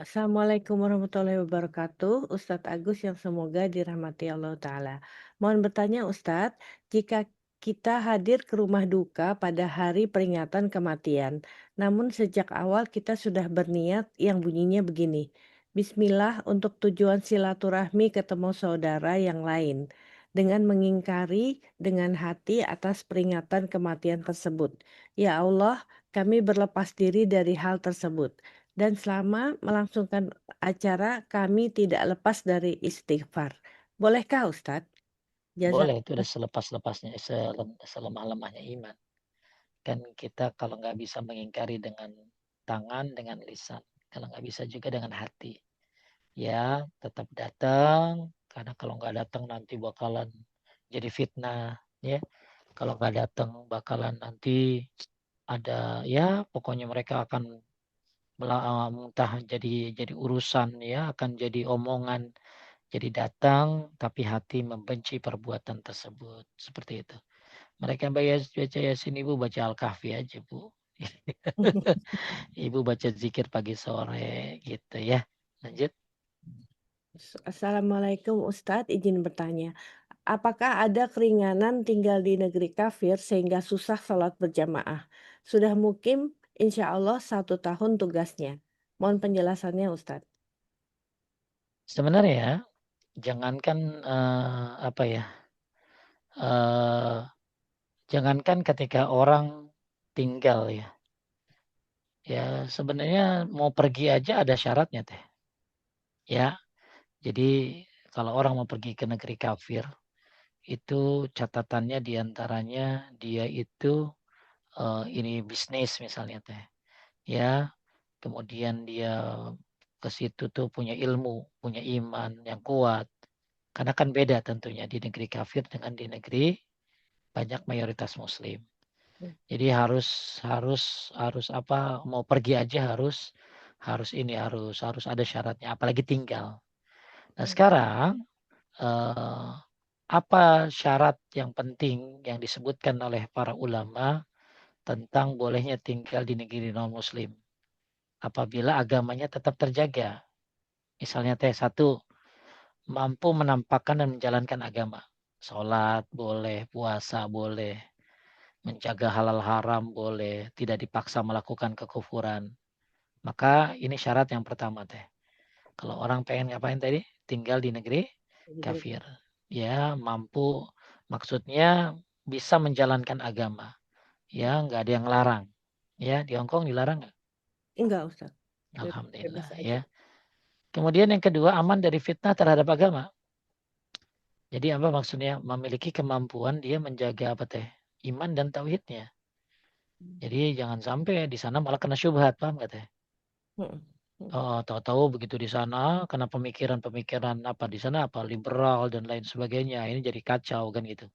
Assalamualaikum warahmatullahi wabarakatuh. Ustadz Agus yang semoga dirahmati Allah Ta'ala. Mohon bertanya Ustadz, jika kita hadir ke rumah duka pada hari peringatan kematian, namun sejak awal kita sudah berniat yang bunyinya begini. Bismillah untuk tujuan silaturahmi ketemu saudara yang lain. Dengan mengingkari dengan hati atas peringatan kematian tersebut. Ya Allah, kami berlepas diri dari hal tersebut, dan selama melangsungkan acara kami tidak lepas dari istighfar. Bolehkah Ustadz? Boleh, itu udah Jazakallah. selepas-lepasnya, selemah-lemahnya iman. Kan kita kalau nggak bisa mengingkari dengan tangan, dengan lisan, kalau nggak bisa juga dengan hati. Ya, tetap datang, karena kalau nggak datang nanti bakalan jadi fitnah, ya. Kalau nggak datang bakalan nanti ada, ya pokoknya mereka akan entah jadi urusan, ya, akan jadi omongan. Jadi datang, tapi hati membenci perbuatan tersebut, seperti itu. Mereka baca Yasin, Ibu baca Al-Kahfi aja, Bu. Ibu baca zikir pagi sore gitu ya. Lanjut. Assalamualaikum Ustadz, izin bertanya. Apakah ada keringanan tinggal di negeri kafir sehingga susah sholat berjamaah? Sudah mukim, insya Allah 1 tahun tugasnya. Mohon penjelasannya Ustadz. Sebenarnya jangankan apa ya? eh Jangankan ketika orang tinggal ya. Ya sebenarnya mau pergi aja ada syaratnya teh. Ya. Jadi kalau orang mau pergi ke negeri kafir itu catatannya diantaranya dia itu ini bisnis misalnya teh. Ya, kemudian dia ke situ tuh punya ilmu, punya iman yang kuat. Karena kan beda tentunya di negeri kafir dengan di negeri banyak mayoritas muslim. Jadi harus harus harus apa mau pergi aja harus harus ini harus harus ada syaratnya apalagi tinggal. Nah, sekarang eh, apa syarat yang penting yang disebutkan oleh para ulama tentang bolehnya tinggal di negeri non muslim apabila agamanya tetap terjaga. Misalnya teh satu, mampu menampakkan dan menjalankan agama. Sholat boleh, puasa boleh, menjaga halal haram boleh, tidak dipaksa melakukan kekufuran. Maka ini syarat yang pertama teh. Kalau orang pengen ngapain tadi? Tinggal di negeri kafir. Ya, mampu maksudnya bisa menjalankan agama. Ya, nggak ada yang larang. Ya, di Hongkong dilarang nggak? Enggak Ustadz, bebas Alhamdulillah aja. ya. Kemudian yang kedua aman dari fitnah terhadap agama. Jadi apa maksudnya? Memiliki kemampuan dia menjaga apa teh? Iman dan tauhidnya. Jadi jangan sampai di sana malah kena syubhat, paham nggak teh? Mm, mm, Oh, tahu-tahu begitu di sana kena pemikiran-pemikiran apa di sana apa liberal dan lain sebagainya. Ini jadi kacau kan gitu.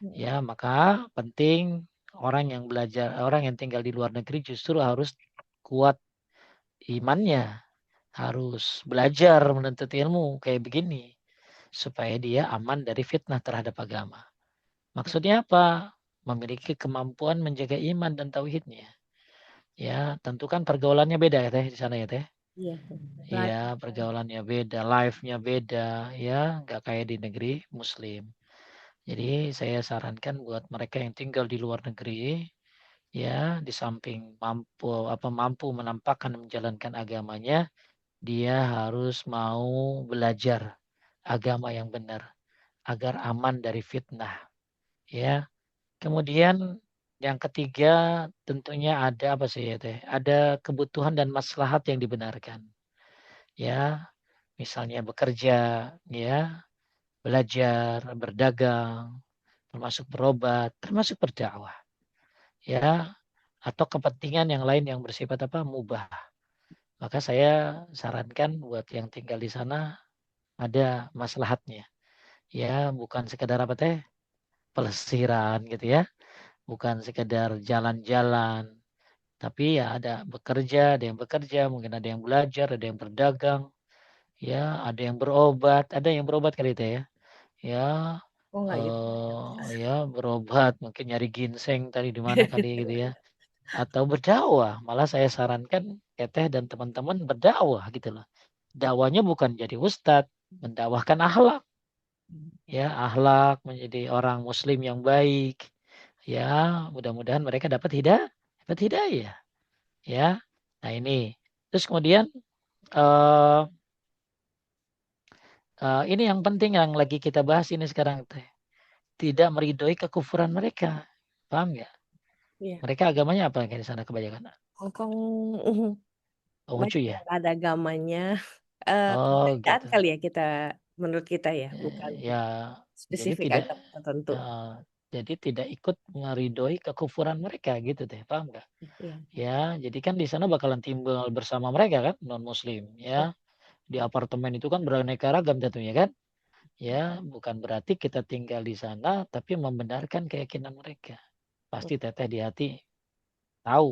mm. Ya, maka penting orang yang tinggal di luar negeri justru harus kuat imannya, harus belajar menuntut ilmu kayak begini supaya dia aman dari fitnah terhadap agama. Maksudnya apa? Memiliki kemampuan menjaga iman dan tauhidnya. Ya, tentu kan pergaulannya beda ya teh di sana ya teh. Iya, Iya, lagi. pergaulannya beda, life-nya beda, ya, nggak kayak di negeri Muslim. Jadi saya sarankan buat mereka yang tinggal di luar negeri, ya, di samping mampu menampakkan dan menjalankan agamanya, dia harus mau belajar agama yang benar agar aman dari fitnah, ya. Kemudian yang ketiga tentunya ada apa sih ya teh? Ada kebutuhan dan maslahat yang dibenarkan. Ya, misalnya bekerja, ya, belajar, berdagang, termasuk berobat, termasuk berdakwah, ya, atau kepentingan yang lain yang bersifat apa? Mubah. Maka saya sarankan buat yang tinggal di sana ada maslahatnya. Ya, bukan sekedar apa teh? Pelesiran gitu ya. Bukan sekedar jalan-jalan, tapi ya ada yang bekerja, mungkin ada yang belajar, ada yang berdagang, ya, ada yang berobat kali itu ya. Ya, Oh enggak gitu. ya berobat, mungkin nyari ginseng tadi di mana kali gitu ya. Atau berdakwah, malah saya sarankan Teteh dan teman-teman berdakwah gitu loh. Dakwanya bukan jadi ustadz, mendakwahkan akhlak, ya, akhlak menjadi orang muslim yang baik. Ya, mudah-mudahan mereka dapat hidayah, ya. Nah, ini. Terus kemudian eh ini yang penting yang lagi kita bahas ini sekarang teh. Tidak meridhoi kekufuran mereka. Paham nggak? Iya. Mereka agamanya apa kayak di sana kebanyakan? Hongkong Konghucu banyak ya? yang ada agamanya. Oh, Kebiasaan gitu. kali ya kita. menurut kita ya, bukan Ya, jadi spesifik tidak agama tertentu. eh, jadi tidak ikut meridoi kekufuran mereka gitu deh, paham nggak? Iya, Ya, jadi kan di sana bakalan timbul bersama mereka kan non Muslim ya. bet Di apartemen itu kan beraneka ragam tentunya kan. Ya, bukan berarti kita tinggal di sana tapi membenarkan keyakinan mereka. Pasti teteh di hati tahu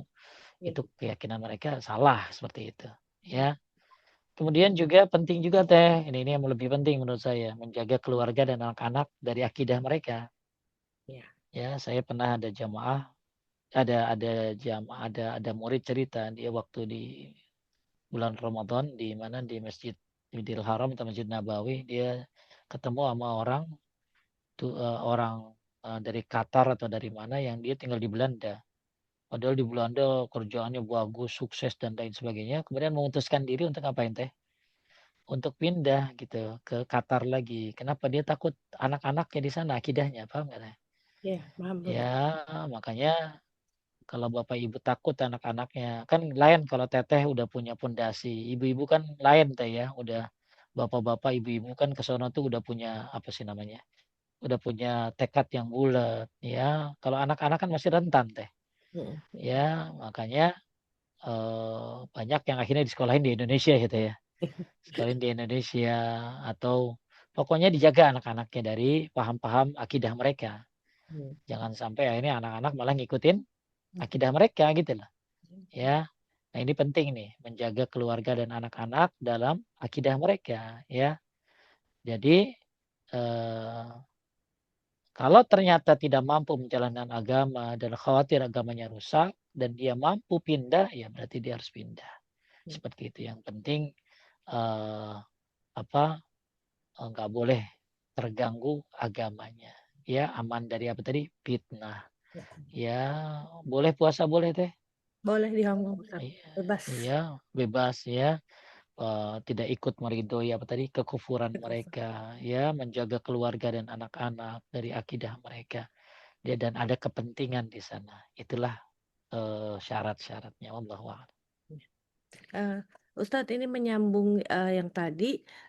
iya, itu keyakinan mereka salah seperti itu. Ya. Kemudian juga penting juga teh, ini yang lebih penting menurut saya, menjaga keluarga dan anak-anak dari akidah mereka. iya, Ya, saya pernah ada jamaah, ada jamaah, ada murid cerita dia waktu di bulan Ramadan di mana di Masjidil Haram atau Masjid Nabawi dia ketemu sama orang tuh orang dari Qatar atau dari mana yang dia tinggal di Belanda. Padahal di Belanda kerjaannya bagus, sukses dan lain sebagainya. Kemudian memutuskan diri untuk ngapain teh? Untuk pindah gitu ke Qatar lagi. Kenapa dia takut anak-anaknya di sana akidahnya, paham nggak teh? iya, paham Ya betul. makanya kalau bapak ibu takut anak-anaknya kan lain kalau teteh udah punya pondasi, ibu-ibu kan lain teh ya, udah bapak-bapak ibu-ibu kan ke sono tuh udah punya apa sih namanya? Udah punya tekad yang bulat ya. Kalau anak-anak kan masih rentan teh. Mhm, Ya, makanya banyak yang akhirnya disekolahin di Indonesia gitu ya. Sekolahin di Indonesia atau pokoknya dijaga anak-anaknya dari paham-paham akidah mereka. mhm, Jangan sampai akhirnya anak-anak malah ngikutin akidah mereka gitu loh. Ya. Nah, ini penting nih menjaga keluarga dan anak-anak dalam akidah mereka ya. Jadi eh, kalau ternyata tidak mampu menjalankan agama dan khawatir agamanya rusak dan dia mampu pindah, ya berarti dia harus pindah. mhm, Seperti itu. Yang penting eh, apa nggak boleh terganggu agamanya. Ya aman dari apa tadi fitnah. iya. Ya boleh puasa boleh teh. Boleh di Hong Kong, Ustaz, Iya, bebas. iya bebas ya. Tidak ikut meridhoi apa tadi kekufuran Kekuasaan. mereka. Ya menjaga keluarga dan anak-anak dari akidah mereka. Dia dan ada kepentingan di sana. Itulah syarat-syaratnya. Wallahu a'lam. Eee, Ustadz ini menyambung, yang tadi,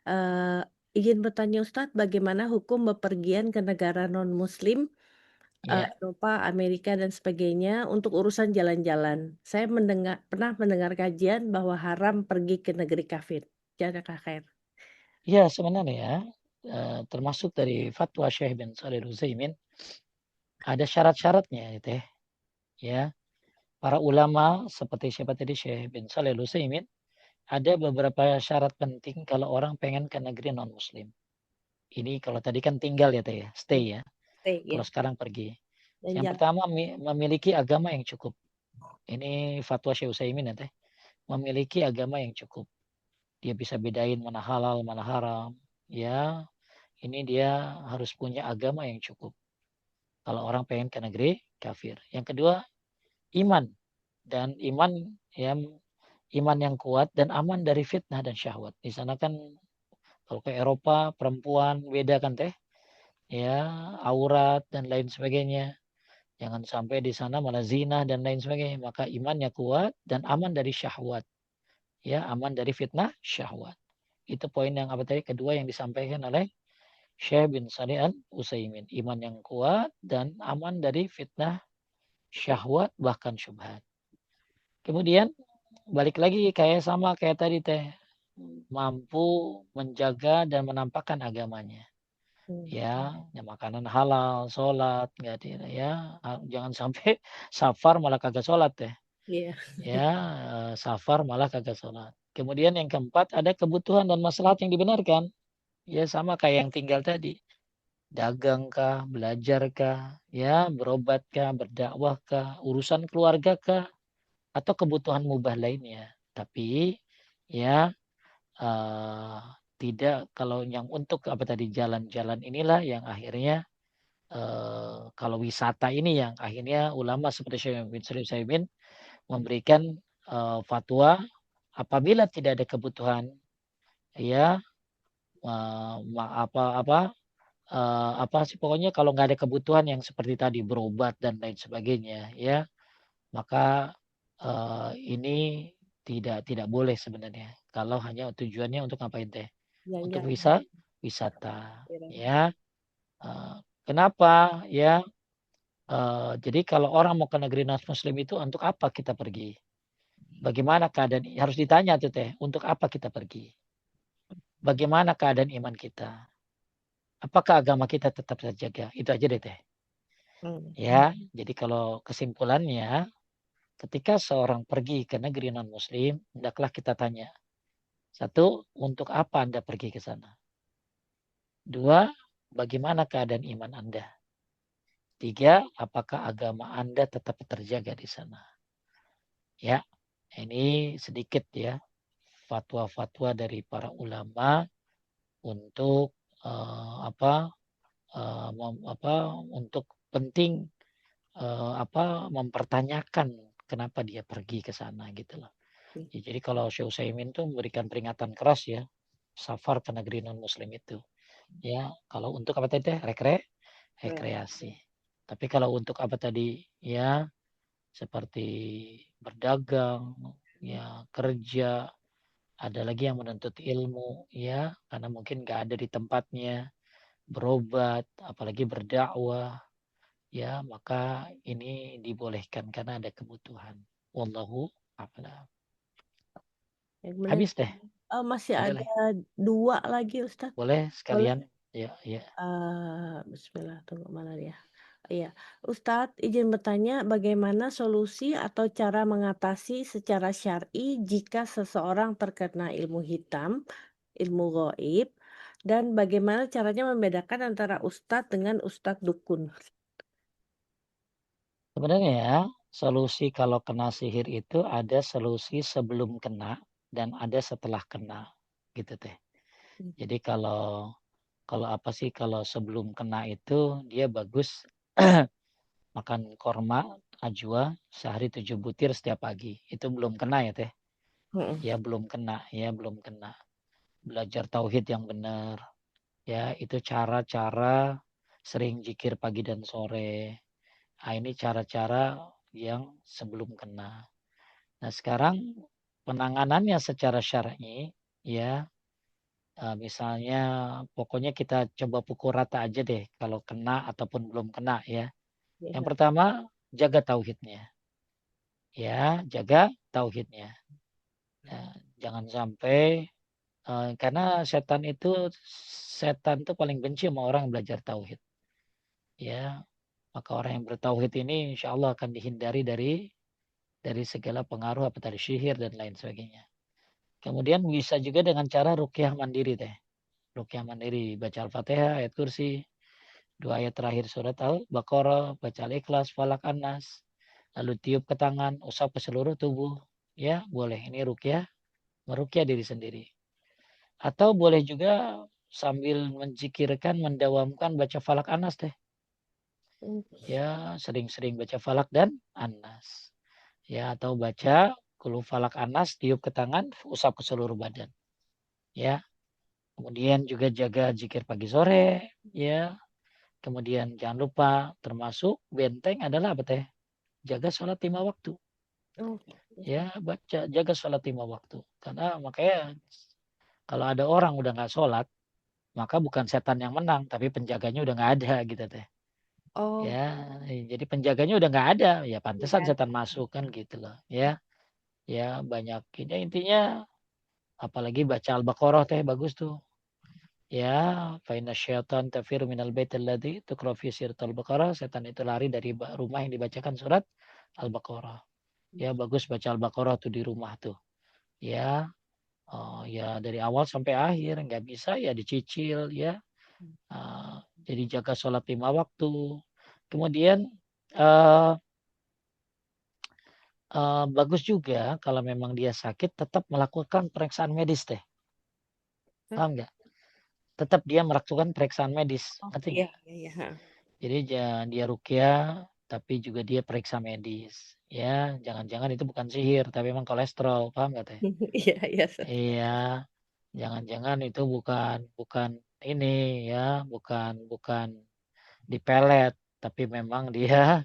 eee, ingin bertanya Ustadz bagaimana hukum bepergian ke negara non-muslim, Ya, Eropa, Amerika, dan sebagainya untuk urusan jalan-jalan? Saya pernah mendengar kajian bahwa haram pergi ke negeri kafir. Jazakallah khair. ya sebenarnya ya, termasuk dari fatwa Syekh bin Shalih Utsaimin ada syarat-syaratnya gitu ya. Ya, para ulama seperti siapa tadi Syekh bin Shalih Utsaimin ada beberapa syarat penting kalau orang pengen ke negeri non muslim. Ini kalau tadi kan tinggal ya teh ya, stay Mmm, ya. stay Kalau ya, sekarang pergi. dan Yang pertama memiliki agama yang cukup. Ini fatwa Syekh Utsaimin ya teh. Memiliki agama yang cukup. Dia bisa bedain mana halal, mana haram. Ya, ini dia harus punya agama yang cukup. Kalau orang pengen ke negeri kafir. Yang kedua, iman. Dan iman yang kuat dan aman dari fitnah dan syahwat. Di sana kan kalau ke Eropa perempuan beda kan teh. Ya, aurat dan lain sebagainya. Jangan sampai di sana malah zina dan lain sebagainya. Maka imannya kuat dan aman dari syahwat. Ya, aman dari fitnah syahwat. Itu poin yang apa tadi? Kedua yang disampaikan oleh Syekh bin Shalih Al Utsaimin. Iman yang kuat dan aman dari fitnah syahwat bahkan syubhat. Kemudian balik lagi kayak sama kayak tadi teh mampu menjaga dan menampakkan agamanya. mmm, Ya makanan halal, sholat, nggak ya jangan sampai safar malah kagak sholat teh. iya, Ya safar malah kagak sholat. Kemudian yang keempat ada kebutuhan dan maslahat yang dibenarkan. Ya sama kayak yang tinggal tadi. Dagang kah, belajar kah, ya berobat kah, berdakwah kah, urusan keluarga kah, atau kebutuhan mubah lainnya. Tapi ya eh, tidak kalau yang untuk apa tadi jalan-jalan inilah yang akhirnya kalau wisata ini yang akhirnya ulama seperti Syekh bin Shalih Utsaimin memberikan fatwa apabila tidak ada kebutuhan ya apa apa sih pokoknya kalau nggak ada kebutuhan yang seperti tadi berobat dan lain sebagainya ya maka ini tidak boleh sebenarnya kalau hanya tujuannya untuk ngapain teh untuk jalan-jalan. wisata. Ya, kenapa? Ya, jadi kalau orang mau ke negeri non-Muslim itu untuk apa kita pergi? Bagaimana keadaan? Harus ditanya tuh teh, untuk apa kita pergi? Bagaimana keadaan iman kita? Apakah agama kita tetap terjaga? Itu aja deh teh. Hmm. Ya, jadi kalau kesimpulannya, ketika seorang pergi ke negeri non-Muslim, hendaklah kita tanya. Satu, untuk apa Anda pergi ke sana? Dua, bagaimana keadaan iman Anda? Tiga, apakah agama Anda tetap terjaga di sana? Ya, ini sedikit ya fatwa-fatwa dari para ulama untuk apa, untuk penting mempertanyakan kenapa dia pergi ke sana gitu loh. Ya, jadi kalau Syekh Utsaimin tuh memberikan peringatan keras ya, safar ke negeri non muslim itu. Ya, kalau untuk apa tadi? Rekreasi. Tapi kalau untuk apa tadi? Ya, seperti berdagang, ya kerja, ada lagi yang menuntut ilmu, ya, karena mungkin nggak ada di tempatnya, berobat, apalagi berdakwah, ya, maka ini dibolehkan karena ada kebutuhan. Wallahu a'lam. Kemudian Habis deh, masih ada ada lagi. 2 lagi Ustadz, Boleh boleh? sekalian? Ya, ya. Bismillah, tunggu mana dia? Iya, Ustadz izin bertanya bagaimana solusi atau cara mengatasi secara syar'i jika seseorang terkena ilmu hitam, ilmu gaib, dan bagaimana caranya membedakan antara ustadz dengan ustadz dukun? Sebenarnya ya, solusi kalau kena sihir itu ada solusi sebelum kena dan ada setelah kena, gitu teh. Hmm. Jadi kalau kalau apa sih kalau sebelum kena itu dia bagus makan korma, ajwa sehari 7 butir setiap pagi. Itu belum kena ya teh. Mm-mm. Ya belum kena, ya belum kena. Belajar tauhid yang benar. Ya itu cara-cara sering jikir pagi dan sore. Nah, ini cara-cara yang sebelum kena. Nah, sekarang penanganannya secara syar'i ya, misalnya pokoknya kita coba pukul rata aja deh kalau kena ataupun belum kena ya. Yang Ya. pertama, jaga tauhidnya. Ya, jaga tauhidnya. Ya, jangan sampai karena setan itu paling benci sama orang yang belajar tauhid. Ya, maka orang yang bertauhid ini insya Allah akan dihindari dari segala pengaruh apa tadi sihir dan lain sebagainya. Kemudian bisa juga dengan cara rukyah mandiri teh. Rukyah mandiri baca Al-Fatihah, ayat kursi, 2 ayat terakhir surat Al-Baqarah, baca Al-Ikhlas, Falak An-Nas, lalu tiup ke tangan, usap ke seluruh tubuh. Ya, boleh. Ini rukyah, merukyah diri sendiri. Atau boleh juga sambil menzikirkan, mendawamkan baca Falak An-Nas teh. Hmm. Ya, sering-sering baca Falak dan An-Nas. Ya, atau baca Kulu Falak An-Nas, tiup ke tangan, usap ke seluruh badan. Ya, kemudian juga jaga zikir pagi sore, ya. Kemudian jangan lupa termasuk benteng adalah apa teh? Jaga sholat 5 waktu. Oh, Ya, jaga sholat 5 waktu. Karena makanya kalau ada orang udah nggak sholat, maka bukan setan yang menang, tapi penjaganya udah nggak ada gitu teh. oh, Ya, jadi penjaganya udah nggak ada, ya pantesan ya. setan masuk kan gitu loh. Ya, ya banyak. Ini intinya apalagi baca Al-Baqarah teh bagus tuh. Ya, faina syaitan tafir minal bait alladzi tuqra fi suratul Baqarah. Setan itu lari dari rumah yang dibacakan surat Al-Baqarah. Ya, bagus baca Al-Baqarah tuh di rumah tuh. Ya, ya dari awal sampai akhir nggak bisa ya dicicil ya. Jadi jaga sholat 5 waktu. Kemudian eh, bagus juga kalau memang dia sakit tetap melakukan pemeriksaan medis teh. Paham nggak? Tetap dia melakukan pemeriksaan medis. Oh, Ngerti iya, nggak? iya, iya. Jadi dia rukyah, tapi juga dia periksa medis. Ya, jangan-jangan itu bukan sihir, tapi memang kolesterol. Paham nggak teh? Iya, iya, Ustaz. Iya, jangan-jangan itu bukan bukan ini ya, bukan bukan dipelet, tapi memang dia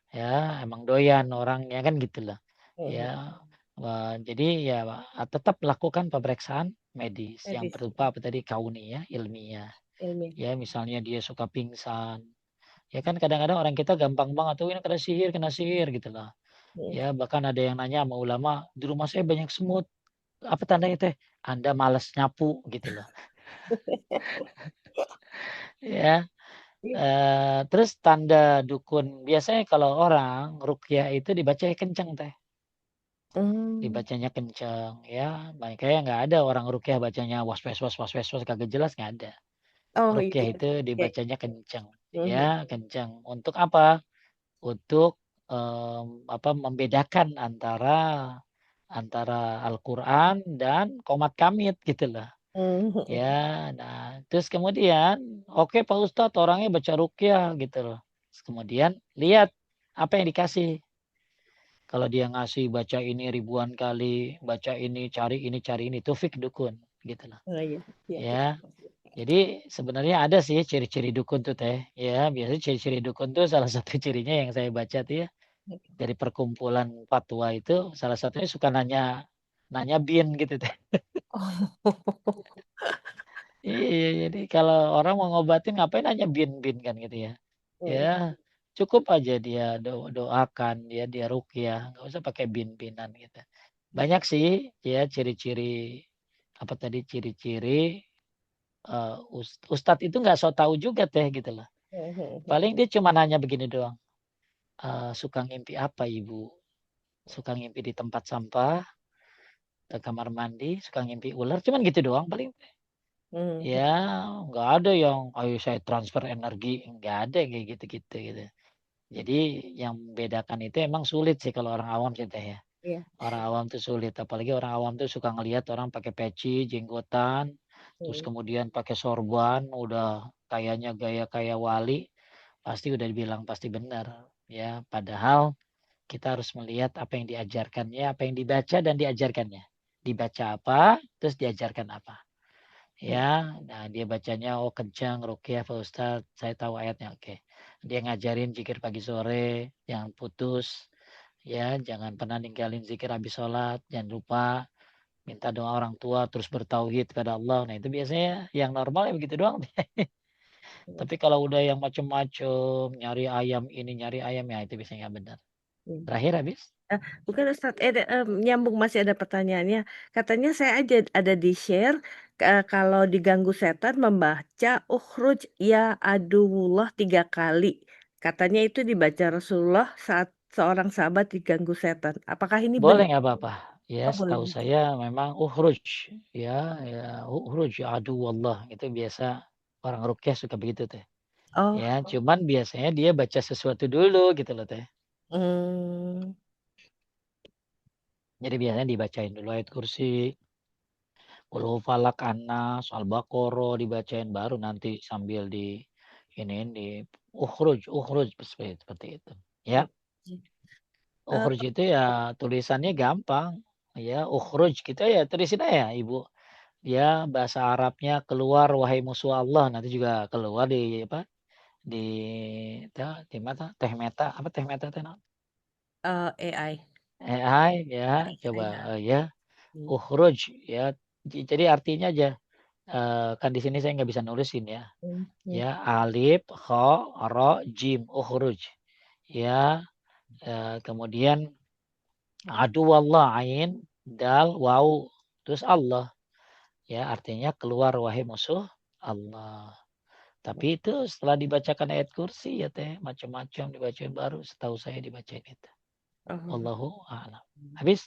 ya emang doyan orangnya kan gitu loh. Ya, Mhm. Jadi ya tetap lakukan pemeriksaan medis yang Medis, berupa apa tadi kauni ya, ilmiah. ilmiah. Ya misalnya dia suka pingsan. Ya kan kadang-kadang orang kita gampang banget tuh ini kena sihir gitu loh. Mhm. Ya bahkan ada yang nanya sama ulama, di rumah saya banyak semut. Apa tandanya teh? Anda malas nyapu gitu loh. Ya, Iya. terus tanda dukun biasanya kalau orang ruqyah itu dibacanya kenceng teh. Mmm. Dibacanya kenceng ya, makanya nggak ada orang ruqyah bacanya was-was kagak jelas nggak ada. Oh, Ruqyah iya. itu Oke. dibacanya kenceng, Mhm. ya kenceng. Untuk apa? Untuk, apa, membedakan antara antara Al-Qur'an dan qomat kamit gitu loh. Mmm, mhm. Ya, nah terus kemudian, "Oke Pak Ustadz orangnya baca ruqyah," gitu loh. Terus kemudian lihat apa yang dikasih. Kalau dia ngasih baca ini ribuan kali, baca ini, cari ini, itu fik dukun, gitu loh. Oh, iya. Iya, Ya, betul. jadi sebenarnya ada sih ciri-ciri dukun tuh Teh, ya biasanya ciri-ciri dukun tuh salah satu cirinya yang saya baca tuh ya, dari perkumpulan fatwa itu salah satunya suka nanya nanya bin gitu Teh. Oh. Iya, jadi kalau orang mau ngobatin ngapain nanya bin kan gitu ya. Ya, Mhm. cukup aja dia doakan, dia ruqyah, nggak usah pakai bin-binan gitu. Banyak sih ya ciri-ciri apa tadi ciri-ciri ustadz itu nggak so tahu juga teh gitu loh. Mhm, mhm. Paling dia cuma nanya begini doang. Suka ngimpi apa ibu? Suka ngimpi di tempat sampah, ke kamar mandi, suka ngimpi ular, cuman gitu doang paling. Mhm. Ya, nggak ada yang, ayo saya transfer energi, nggak ada yang kayak gitu-gitu gitu. Jadi yang membedakan itu emang sulit sih kalau orang awam sih Teh ya. Iya. Orang awam tuh sulit, apalagi orang awam tuh suka ngelihat orang pakai peci, jenggotan, terus Mhm. kemudian pakai sorban, udah kayaknya gaya kayak wali, pasti udah dibilang pasti benar. Ya, padahal kita harus melihat apa yang diajarkannya, apa yang dibaca dan diajarkannya. Dibaca apa, terus diajarkan apa. Mhm. Ya, nah dia bacanya, oh kencang, ruqyah Pak Ustadz, saya tahu ayatnya, oke. Dia ngajarin zikir pagi sore, jangan putus, ya, jangan pernah ninggalin zikir habis sholat, jangan lupa minta doa orang tua, terus bertauhid kepada Allah. Nah itu biasanya yang normal ya begitu doang. Mhm. Tapi kalau udah yang macem-macem, nyari ayam ini, nyari ayam, ya itu biasanya nggak benar. Mhm. Terakhir habis, Bukan Ustaz, nyambung masih ada pertanyaannya. Katanya saya aja ada di-share, kalau diganggu setan membaca "Ukhruj ya aduwwullah" 3 kali. Katanya itu dibaca Rasulullah saat seorang sahabat diganggu setan. Apakah ini boleh benar? nggak apa-apa. Ya, Oh, boleh. setahu saya memang uhruj, ya, ya, uhruj, adu Allah, itu biasa orang rukyah suka begitu teh. Ya, Oh, cuman biasanya dia baca sesuatu dulu gitu loh teh. mmm, Jadi biasanya dibacain dulu ayat kursi, Qul falak, Anas, Al-Baqarah dibacain baru nanti sambil di iniin di ukhruj seperti itu. Ya, oke. ukhruj itu ya tulisannya gampang. Ya, ukhruj kita ya tulisin aja Ibu. Ya bahasa Arabnya keluar wahai musuh Allah nanti juga keluar di apa di di mana teh meta apa teh meta teh naon? AI. AI ya coba AI. ya Mhm. ukhruj ya jadi artinya aja kan di sini saya nggak bisa nulisin ya Mhm. ya alif kha ro jim ukhruj ya kemudian adu Allah ain dal wau terus Allah ya artinya keluar wahai musuh Allah. Tapi itu setelah dibacakan ayat kursi ya teh macam-macam dibacain baru setahu saya dibacain itu. Oh. Wallahu a'lam. Habis?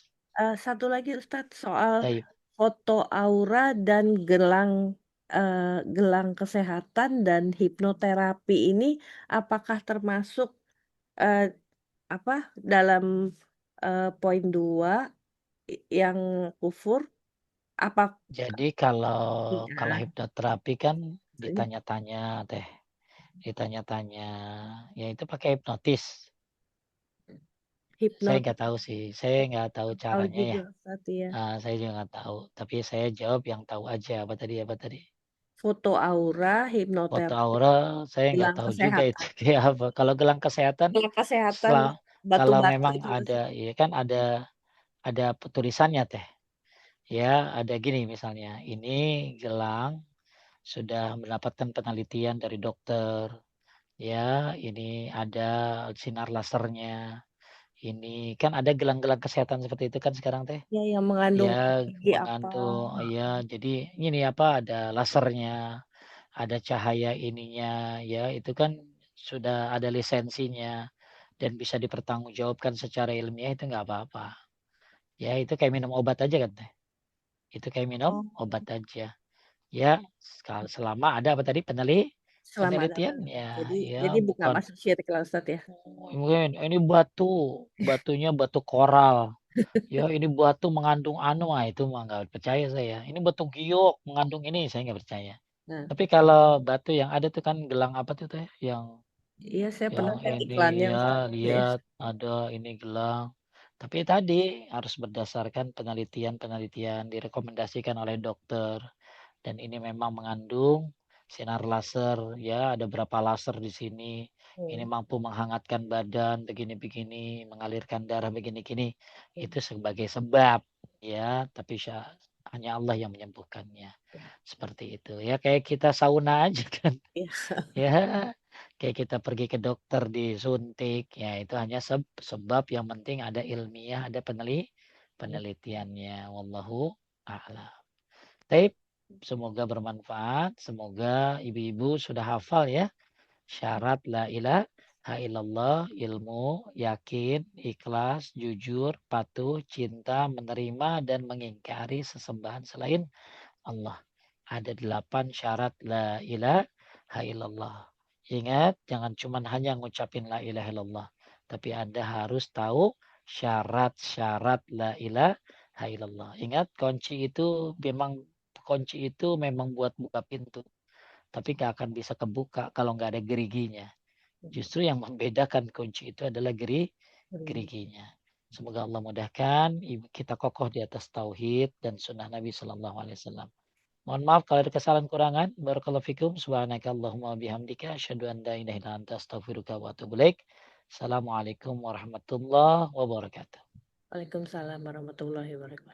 Satu lagi Ustadz soal Taib. foto aura dan gelang kesehatan dan hipnoterapi ini apakah termasuk, eee, apa, dalam, poin 2 yang kufur? Apa Jadi kalau kalau iya, hipnoterapi kan maksudnya ditanya-tanya teh, ditanya-tanya, ya itu pakai hipnotis. Saya hipnot nggak tahu sih, saya nggak tahu tahu caranya ya. juga Ustadz ya, Saya juga nggak tahu. Tapi saya jawab yang tahu aja. Apa tadi? Apa tadi? foto aura, Foto hipnoterapi, aura saya nggak gelang tahu juga itu kesehatan. kayak apa. Kalau gelang kesehatan, Gelang kesehatan setelah kalau batu-batu memang itu nggak ada, sih? ya kan ada ada tulisannya teh. Ya, ada gini misalnya, ini gelang sudah mendapatkan penelitian dari dokter, ya, ini ada sinar lasernya, ini kan ada gelang-gelang kesehatan seperti itu kan sekarang teh. Ya, yang mengandung Ya, teknologi apa, mengandung ya, jadi ini apa, ada lasernya, ada cahaya ininya, ya, itu kan sudah ada lisensinya dan bisa dipertanggungjawabkan secara ilmiah itu nggak apa-apa. Ya, itu kayak minum obat aja kan teh. Itu kayak minum oh, obat aja. Ya, selama ada apa tadi, selama ada penelitian penelitian. ya Jadi ya bukan bukan masuk syirik lah Ustaz ya? mungkin ini batunya batu koral, ya ini batu mengandung anu, ah, itu mah nggak percaya saya. Ini batu giok mengandung ini, saya nggak percaya. Nah, Tapi kalau batu yang ada tuh kan gelang apa tuh Teh, iya saya pernah yang lihat iklannya ini Ustaz. ya, Iya. lihat ada ini gelang. Tapi tadi harus berdasarkan penelitian-penelitian direkomendasikan oleh dokter. Dan ini memang mengandung sinar laser ya, ada berapa laser di sini. Ini Hmm, mampu menghangatkan badan begini-begini, mengalirkan darah begini-gini. hmm, Itu sebagai sebab ya, tapi hanya Allah yang menyembuhkannya. ya, Seperti itu. Ya kayak kita sauna aja kan. iya, Ya, kayak kita pergi ke dokter disuntik, ya itu hanya sebab yang penting ada ilmiah, ada iya, penelitiannya. Wallahu a'lam. Taib, semoga bermanfaat. Semoga ibu-ibu sudah hafal ya. Syarat la ilaha illallah, ilmu, yakin, ikhlas, jujur, patuh, cinta, menerima, dan mengingkari sesembahan selain Allah. Ada 8 syarat la ilaha illallah. Ingat, jangan cuma hanya ngucapin la ilaha illallah. Tapi Anda harus tahu syarat-syarat la ilaha illallah. Ingat, kunci itu memang buat buka pintu. Tapi gak akan bisa kebuka kalau nggak ada geriginya. Justru yang membedakan kunci itu adalah hmm, geriginya. Semoga Allah mudahkan kita kokoh di atas tauhid dan sunnah Nabi Shallallahu Alaihi Wasallam. Mohon maaf kalau ada kesalahan kurangan. Barakallahu fikum. Subhanaka Allahumma bihamdika. Asyhadu an la ilaha illa anta astaghfiruka wa atubu ilaik. Assalamualaikum warahmatullahi wabarakatuh. Waalaikumsalam warahmatullahi wabarakatuh.